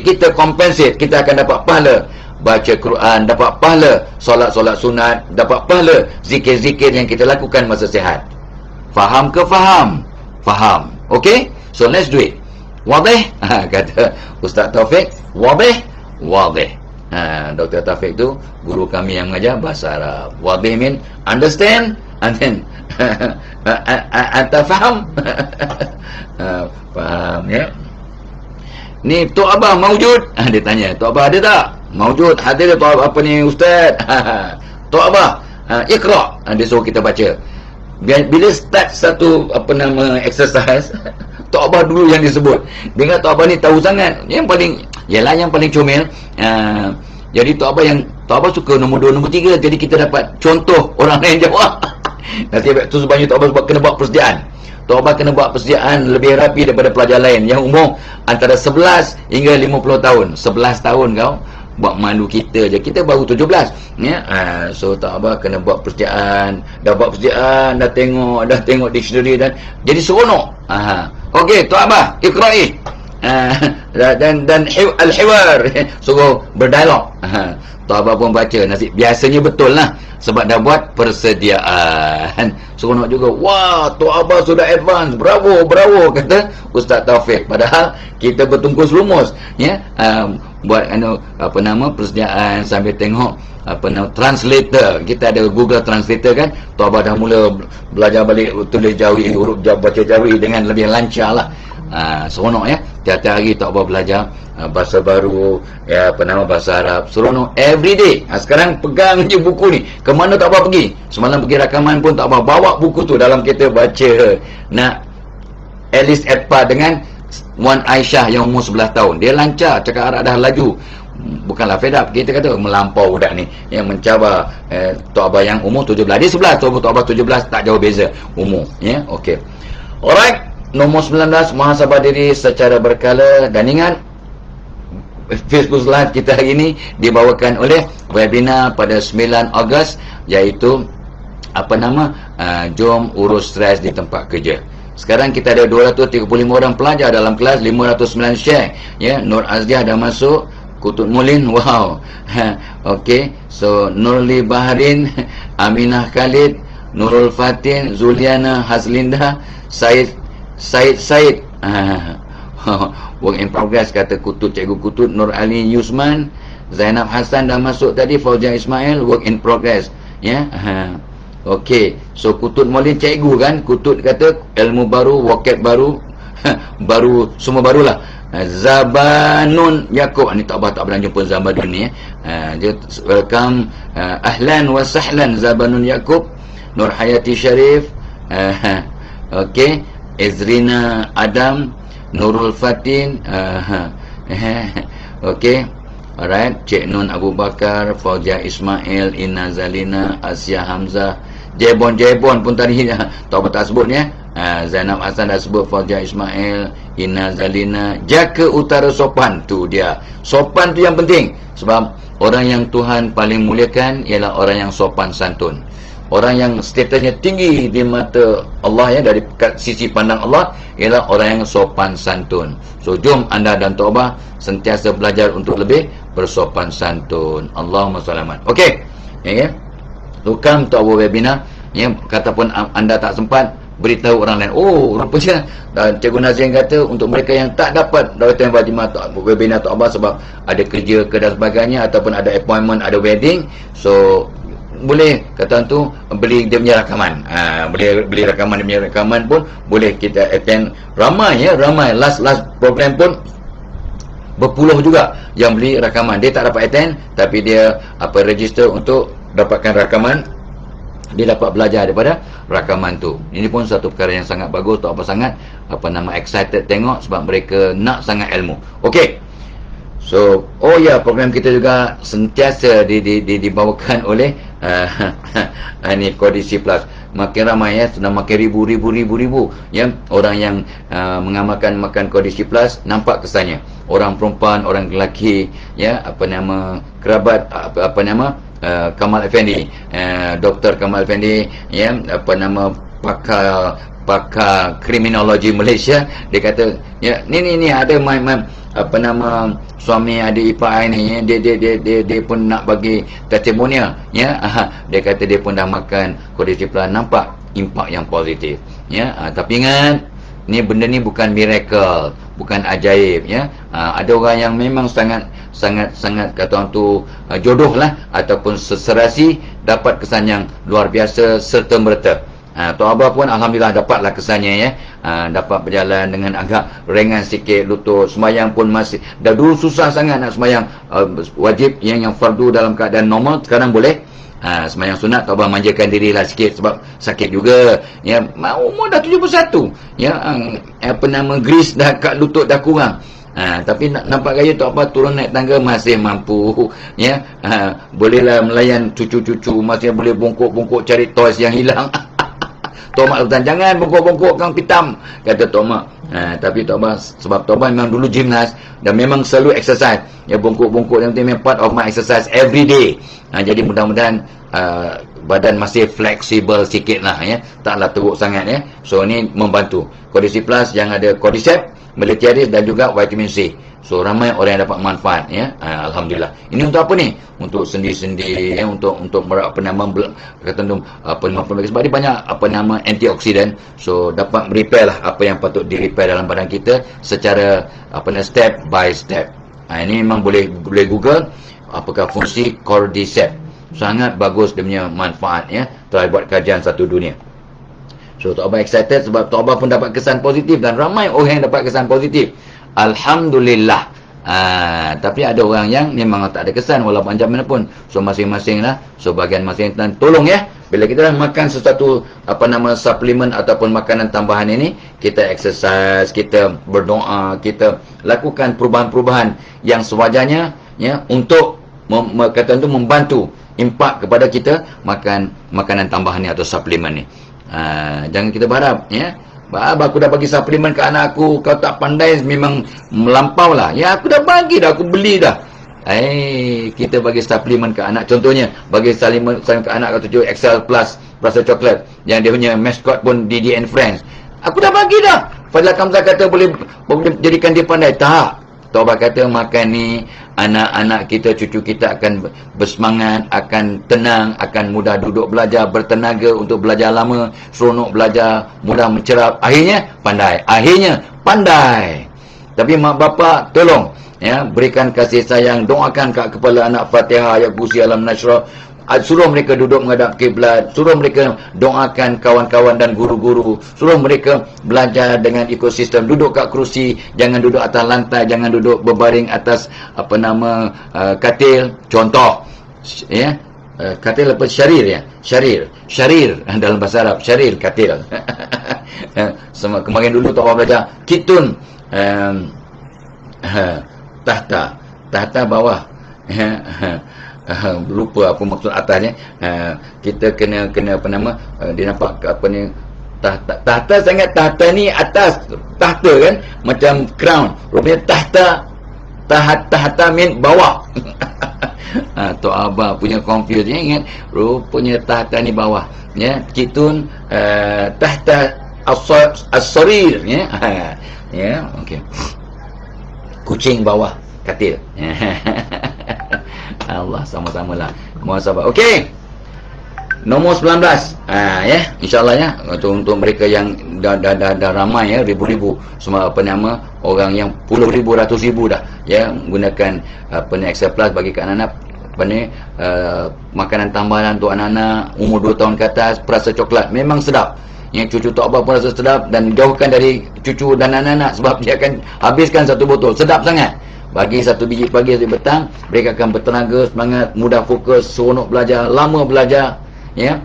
kita compensate, kita akan dapat pahala baca Quran, dapat pahala solat-solat sunat, dapat pahala zikir-zikir yang kita lakukan masa sihat. Faham ke faham? Faham. Okey? So let's do it. Wadih? Kata Ustaz Taufik, wadih? Wadih. Dr. Taufik tu guru kami yang mengajar bahasa Arab. Wadih mean understand, and then anta faham? Faham ya. Ni Tok Abah maujud? Dia tanya, Tok Abah ada tak? Maujud, hadir Tok Abah. Apa ni Ustaz? Tok Abah, Iqra. Dia suruh kita baca. Bila start satu exercise, Tok Abah dulu yang disebut. Dengan Tok Abah ni tahu sangat. Yang paling comel. Jadi Tok Abah suka nombor 2, nombor 3. Jadi kita dapat contoh orang lain jawab. Nanti tu sebabnya Tok Abah kena buat persediaan. Tok Abah kena buat persediaan lebih rapi daripada pelajar lain yang umur antara 11 hingga 50 tahun. 11 tahun kau buat malu kita je. Kita baru 17 ya. So Tok Abah kena buat persediaan. Dah buat persediaan, dah tengok dictionary dan jadi seronok. Okey Tok Abah, iqra'i. Dan al-hiwar, suruh berdialog. Tok Abah pun baca nasib. Biasanya betul lah, sebab dah buat persediaan. Seronok juga. Wah, Tok Abah sudah advance. Bravo, kata Ustaz Taufik. Padahal kita bertungkus lumus ya. Buat persediaan sambil tengok translator. Kita ada Google Translator kan. Tok Abah dah mula belajar balik tulis Jawi, huruf baca Jawi dengan lebih lancar lah. Seronok ya. Tiap-tiap hari Tok Abah belajar bahasa baru, ya apa nama, bahasa Arab, seronok everyday. Sekarang pegang je buku ni, ke mana tak apa pergi. Semalam pergi rakaman pun tak apa, bawa buku tu dalam kereta baca. Nak Alice Edpa dengan Wan Aisyah yang umur 11 tahun. Dia lancar, cakap Arab dah laju. Bukanlah fed up, kita kata melampau budak ni yang mencabar Tok Abah yang umur 17. Dia 11, Tok Abah 17, tak jauh beza umur, ya. Okey. Alright, nombor 19, muhasabah diri secara berkala. Dan ingat, Facebook Live kita hari ini dibawakan oleh webinar pada 9 Ogos, iaitu apa nama, jom urus stres di tempat kerja. Sekarang kita ada 235 orang pelajar dalam kelas, 509 share, ya. Nur Azdiah dah masuk, Kutut Mulin, wow. Okey, so Nurli Baharin, Aminah Khalid, Nurul Fatin, Zuliana Haslinda, Said. Work in progress, kata Kutut, Cikgu Kutut. Nur Ali Yusman, Zainab Hassan dah masuk tadi, Fauzia Ismail, work in progress, ya. Okey, so Kutut Mulin cikgu kan, Kutut kata ilmu baru, vocab baru, baru, semua barulah. Zabanun Yaakob, ni tak pernah jumpa Zabanun ni, dia welcome, ahlan wa sahlan Zabanun Yaakob. Nur Hayati Sharif, okey, Ezrina Adam, Nurul Fatin, okey, alright, Cik Nun Abu Bakar, Fauzia Ismail, Ina Zalina, Asia Hamzah, Jebon pun tadi tak sebut ni, Zainab Hassan dah sebut, Fauzia Ismail, Ina Zalina. Jaga utara sopan, tu dia. Sopan tu yang penting, sebab orang yang Tuhan paling muliakan ialah orang yang sopan santun. Orang yang statusnya tinggi di mata Allah, ya, dari sisi pandang Allah, ialah orang yang sopan santun. So jom anda dan Tok Abah sentiasa belajar untuk lebih bersopan santun. Allahumma salamat. Okey, ya, welcome to our webinar, ya. Kata pun anda tak sempat, beritahu orang lain. Oh, rupanya Cikgu Nazrin kata untuk mereka yang tak dapat Dawatan Fatimah webinar Tok Abah sebab ada kerja ke dan sebagainya, ataupun ada appointment, ada wedding, so boleh kata tu beli dia punya rakaman. Boleh beli rakaman, dia punya rakaman pun boleh kita attend. Ramai, ya, ramai. Last program pun berpuluh juga yang beli rakaman. Dia tak dapat attend, tapi dia register untuk dapatkan rakaman. Dia dapat belajar daripada rakaman tu. Ini pun satu perkara yang sangat bagus. Tak apa sangat excited tengok, sebab mereka nak sangat ilmu. Okey. So, oh ya, program kita juga sentiasa dibawakan oleh ini Kondisi Plus. Makin ramai, ya, sudah makin ribu ya, orang yang mengamalkan makan Kondisi Plus. Nampak kesannya. Orang perempuan, orang lelaki, ya, kerabat, Kamal Effendi, Dr. Kamal Effendi, ya, pakar kriminologi Malaysia. Dia kata, ya, ni ada suami adik ipar ni, ya, dia pun nak bagi testimonia, ya. Dia kata dia pun dah makan Kondisi Plus, nampak impak yang positif, ya. Tapi ingat, benda ni bukan miracle, bukan ajaib, ya. Ada orang yang memang sangat kata orang tu jodoh lah, ataupun seserasi, dapat kesan yang luar biasa serta merta. Tok Abah pun alhamdulillah dapatlah kesannya, ya. Dapat berjalan dengan agak ringan sikit lutut. Sembahyang pun masih, dah dulu susah sangat nak sembahyang wajib yang fardu dalam keadaan normal, sekarang boleh. Sembahyang sunat Tok Abah manjakan dirilah sikit sebab sakit juga, ya. Umur dah 71, ya. Grease dah kat lutut dah kurang. Tapi nampak gaya Tok Abah turun naik tangga masih mampu, ya. Bolehlah melayan cucu-cucu, masih boleh bongkok-bongkok cari toys yang hilang. Tok Mak kata, jangan bongkok-bongkok kang pitam, kata Tok Mak. Tapi Tok Abah, sebab Tok Abah memang dulu gymnast dan memang selalu exercise, ya. Bongkok-bongkok yang penting, part of my exercise every day. Jadi mudah-mudahan badan masih fleksibel sikit lah, ya. Taklah teruk sangat, ya. So ni membantu. Kondisi Plus yang ada Cordyceps, Melatiaris dan juga vitamin C. So ramai orang yang dapat manfaat, ya. Alhamdulillah. Ini untuk apa ni? Untuk sendi-sendi, ya, untuk sebab dia banyak antioksidan. So dapat repair lah apa yang patut di repair dalam badan kita secara step by step. Ini memang boleh Google apakah fungsi Cordyceps. Sangat bagus dia punya manfaat, ya. Telah buat kajian satu dunia. So Tok Abah excited sebab Tok Abah pun dapat kesan positif dan ramai orang yang dapat kesan positif. Alhamdulillah. Tapi ada orang yang memang tak ada kesan walaupun macam mana pun. So masing-masing lah. So bagian masing-masing tolong ya. Bila kita dah makan sesuatu suplemen ataupun makanan tambahan ini, kita exercise, kita berdoa, kita lakukan perubahan-perubahan yang sewajarnya ya untuk kata tu membantu impak kepada kita makan makanan tambahan ni atau suplemen ni. Jangan kita berharap ya. Aku dah bagi suplemen ke anak aku, kau tak pandai, memang melampau lah. Ya, aku dah bagi dah, aku beli dah. Kita bagi suplemen ke anak. Contohnya, bagi suplemen ke anak kata tu Excel Plus, rasa coklat. Yang dia punya mascot pun Didi and Friends. Aku dah bagi dah. Fadlah Kamzah kata boleh jadikan dia pandai. Tak. Taubat kata makan ni, anak-anak kita, cucu kita akan bersemangat, akan tenang, akan mudah duduk belajar, bertenaga untuk belajar lama, seronok belajar, mudah mencerap. Akhirnya pandai. Tapi mak bapak tolong ya, berikan kasih sayang, doakan kat kepala anak Fatihah, ayat kursi, alam nasrah. Suruh mereka duduk menghadap kiblat, suruh mereka doakan kawan-kawan dan guru-guru, suruh mereka belajar dengan ekosistem, duduk kat kerusi, jangan duduk atas lantai, jangan duduk berbaring atas katil. Contoh ya, katil apa, syarir ya, syarir dalam bahasa Arab, syarir katil. Kemarin dulu tak orang belajar kitun, tahta bawah. Lupa apa maksud atasnya. Kita kena dia nampak apa ni, tahta sangat, tahta ni atas, tahta kan macam crown, rupanya tahta mean bawah. Tok Abah punya confuse ya, ingat rupanya tahta ni bawah ya. Kitun tahta as-sarir ya. Ya, okey. Kucing bawah katil. Allah, sama-sama lah muhasabah. Okey, nombor 19 ya, insyaAllah ya, untuk mereka yang dah ramai ya, ribu-ribu semua orang yang puluh ribu, ratus ribu dah ya, menggunakan Excel Plus bagi ke anak-anak makanan tambahan untuk anak-anak umur 2 tahun ke atas. Perasa coklat memang sedap. Yang cucu tak apa pun rasa sedap, dan jauhkan dari cucu dan anak-anak sebab dia akan habiskan satu botol. Sedap sangat. Bagi satu biji pagi, satu petang, mereka akan bertenaga, semangat, mudah fokus, seronok belajar, lama belajar ya,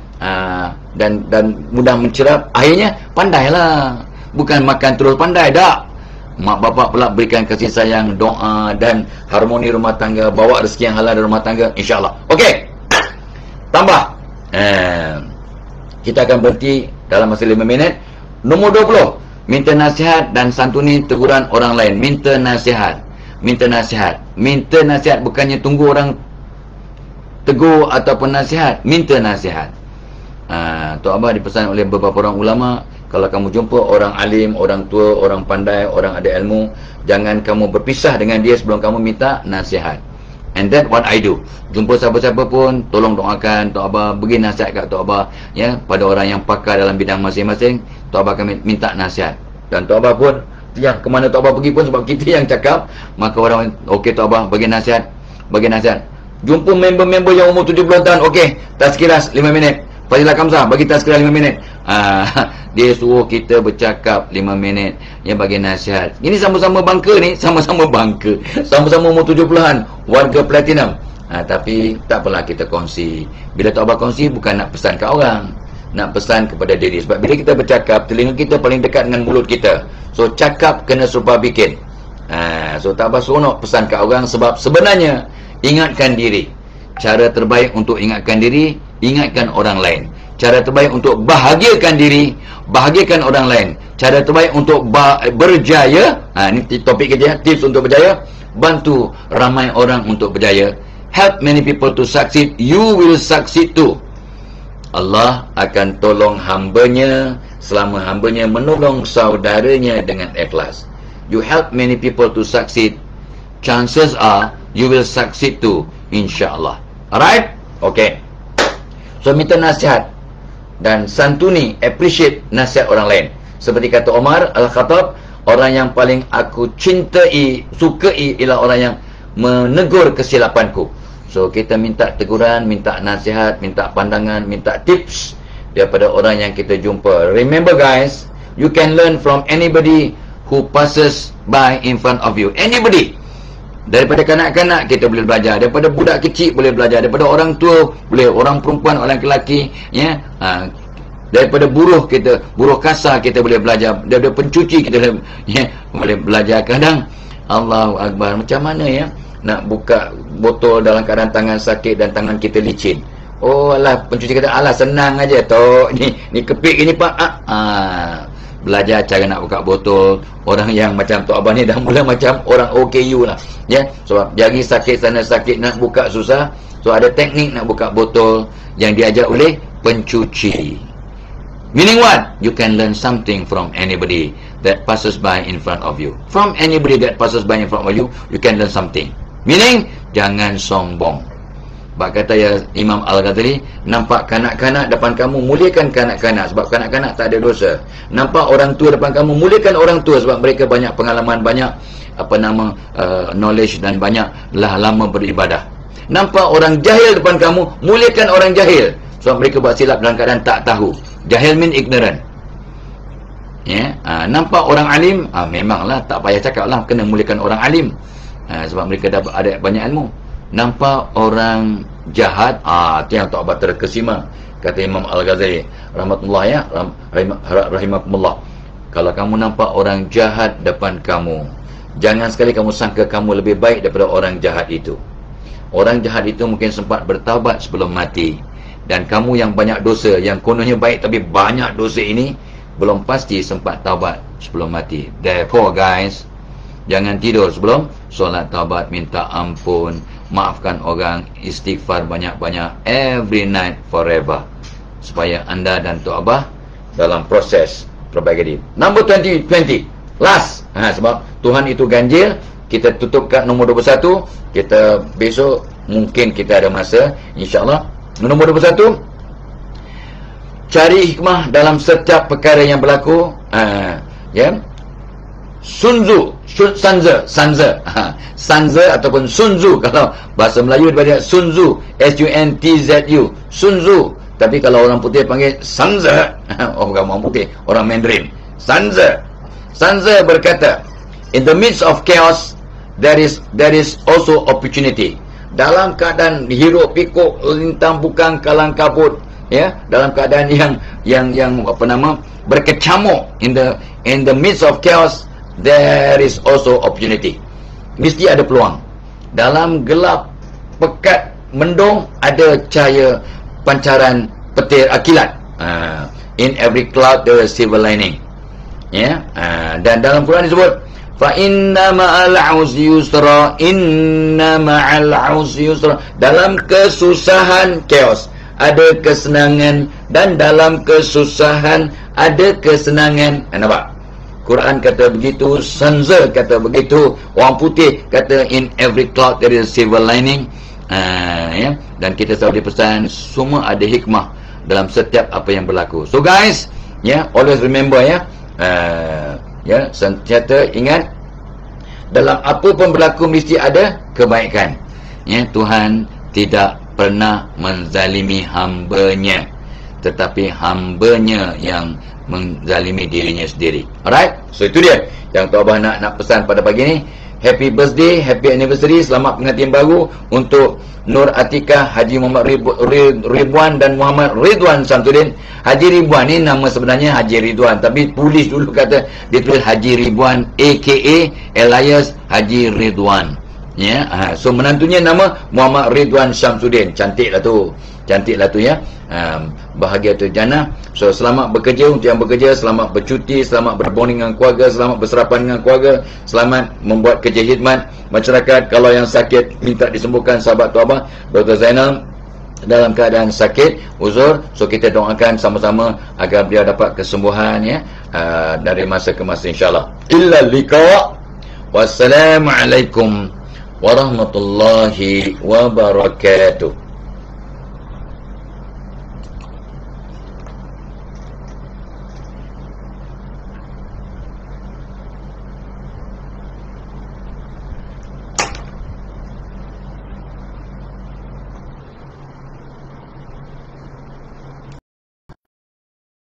dan mudah mencerap. Akhirnya pandailah. Bukan makan terus pandai, tak. Mak bapak pula berikan kasih sayang, doa dan harmoni rumah tangga, bawa rezeki yang halal dari rumah tangga, insya-Allah. Okey. Tambah. Kita akan berhenti dalam masa 5 minit. Nombor 20, minta nasihat dan santuni teguran orang lain. Minta nasihat, bukannya tunggu orang tegur ataupun nasihat. Minta nasihat. Tok Abah dipesan oleh beberapa orang ulama, kalau kamu jumpa orang alim, orang tua, orang pandai, orang ada ilmu, jangan kamu berpisah dengan dia sebelum kamu minta nasihat. And that what I do. Jumpa siapa-siapa pun, tolong doakan Tok Abah, bagi nasihat kat Tok Abah ya, pada orang yang pakar dalam bidang masing-masing. Tok Abah akan minta nasihat. Dan Tok Abah pun yang kemana Tok Abah pergi pun, sebab kita yang cakap, maka orang, okey Tok Abah bagi nasihat. Jumpa member-member yang umur 70 tahun, okey, tazkirah 5 minit. Fadlah Kamzah bagi tazkirah 5 minit. Dia suruh kita bercakap 5 minit yang bagi nasihat. Ini sama-sama bangka ni, sama-sama umur 70-an, warga platinum. Tapi tak apalah, kita kongsi. Bila Tok Abah kongsi, bukan nak pesan kat orang, nak pesan kepada diri. Sebab bila kita bercakap, telinga kita paling dekat dengan mulut kita. So cakap kena serupa bikin. So Tok Abah seronok pesan kat orang, sebab sebenarnya ingatkan diri. Cara terbaik untuk ingatkan diri, ingatkan orang lain. Cara terbaik untuk bahagiakan diri, bahagiakan orang lain. Cara terbaik untuk berjaya, ini topik kita, tips untuk berjaya. Bantu ramai orang untuk berjaya. Help many people to succeed, you will succeed too. Allah akan tolong hambanya selama hambanya menolong saudaranya dengan ikhlas. You help many people to succeed, chances are you will succeed too, insyaAllah. Alright? Okay. So minta nasihat dan santuni, appreciate nasihat orang lain. Seperti kata Omar Al-Khattab, orang yang paling aku cintai, sukai ialah orang yang menegur kesilapanku. So kita minta teguran, minta nasihat, minta pandangan, minta tips daripada orang yang kita jumpa. Remember guys, you can learn from anybody who passes by in front of you. Anybody. Daripada kanak-kanak kita boleh belajar, daripada budak kecil boleh belajar, daripada orang tua boleh, orang perempuan, orang lelaki, ya. Daripada buruh kita, buruh kasar kita boleh belajar, daripada pencuci kita boleh belajar. Kadang Allahu Akbar, macam mana ya nak buka botol dalam keadaan tangan sakit dan tangan kita licin. Oh alah, pencuci kata alah senang aja tok, ni kepik gini pak. Belajar cara nak buka botol. Orang yang macam Tok Abah ni dah mula macam orang OKU lah, ya. Sebab jari sakit, sana sakit, nak buka susah. So ada teknik nak buka botol yang diajar oleh pencuci. Meaning what? You can learn something from anybody that passes by in front of you. From anybody that passes by in front of you, you can learn something. Meaning, jangan sombong. Sebab kata ya Imam Al-Ghazali, nampak kanak-kanak depan kamu, muliakan kanak-kanak sebab kanak-kanak tak ada dosa. Nampak orang tua depan kamu, muliakan orang tua sebab mereka banyak pengalaman, banyak knowledge dan banyaklah lama beribadah. Nampak orang jahil depan kamu, muliakan orang jahil sebab mereka buat silap dalam keadaan tak tahu. Jahil mean ignorant. Ya, nampak orang alim, memanglah tak payah cakap lah, kena muliakan orang alim. Sebab mereka dah ada banyak ilmu. Nampak orang jahat, itu yang Tok Abah terkesima. Kata Imam Al-Ghazali rahmatullah, ya, rahimakumullah, kalau kamu nampak orang jahat depan kamu, jangan sekali kamu sangka kamu lebih baik daripada orang jahat itu. Orang jahat itu mungkin sempat bertaubat sebelum mati, dan kamu yang banyak dosa, yang kononnya baik tapi banyak dosa ini, belum pasti sempat taubat sebelum mati. Therefore guys, jangan tidur sebelum solat taubat, minta ampun, maafkan orang, istighfar banyak-banyak, every night forever, supaya anda dan Tok Abah dalam proses perbaiki diri. Number 20, last. Sebab Tuhan itu ganjil. Kita tutup kat nombor 21. Kita besok mungkin kita ada masa, insyaAllah. Nombor 21, cari hikmah dalam setiap perkara yang berlaku. Ya, Sanza ataupun Sun Tzu, kalau bahasa Melayu daripada Sun Tzu, S-U-N-T-Z-U, Sun Tzu. Tapi kalau orang putih panggil Sanza, bukan orang putih, orang Mandarin. Sanza berkata, in the midst of chaos there is also opportunity. Dalam keadaan hiruk pikuk, lintang bukang, kalang kabut, ya, dalam keadaan yang berkecamuk, in the midst of chaos there is also opportunity. Mesti ada peluang. Dalam gelap pekat mendung ada cahaya pancaran petir kilat. In every cloud there is silver lining. Ya, dan dalam Quran disebut fa inna ma'al usri yusra, inna ma'al usri yusra. Dalam kesusahan chaos ada kesenangan, dan dalam kesusahan ada kesenangan. Nampak? Quran kata begitu, Sanza kata begitu, orang putih kata in every cloud there is silver lining. Ya, dan kita selalu dipesan semua ada hikmah dalam setiap apa yang berlaku. So guys, ya, always remember, ya, ya, sentiasa ingat, dalam apa pun berlaku mesti ada kebaikan. Ya, Tuhan tidak pernah menzalimi hambanya, tetapi hambanya yang menzalimi dirinya sendiri. Alright, so itu dia yang Tok Abah nak pesan pada pagi ni. Happy birthday, happy anniversary, selamat pengantin baru untuk Nur Atikah, Haji Muhammad Ridwan dan Muhammad Ridwan Samsudin. Haji Ridwan ni nama sebenarnya Haji Ridwan, tapi polis dulu kata dia tulis Haji Ridwan aka alias Haji Ridwan. Ya, so menantunya nama Muhammad Ridwan Samsudin. Cantiklah tu ya. Bahagia tu jannah. So selamat bekerja untuk yang bekerja, selamat bercuti, selamat berbonding dengan keluarga, selamat berserapan dengan keluarga, selamat membuat kerja khidmat masyarakat. Kalau yang sakit minta disembuhkan, sahabat Tok Abah Dr. Zainal dalam keadaan sakit uzur, so kita doakan sama-sama agar beliau dapat kesembuhan, ya, dari masa ke masa insyaAllah. Illa liqa. Wassalamualaikum warahmatullahi wabarakatuh.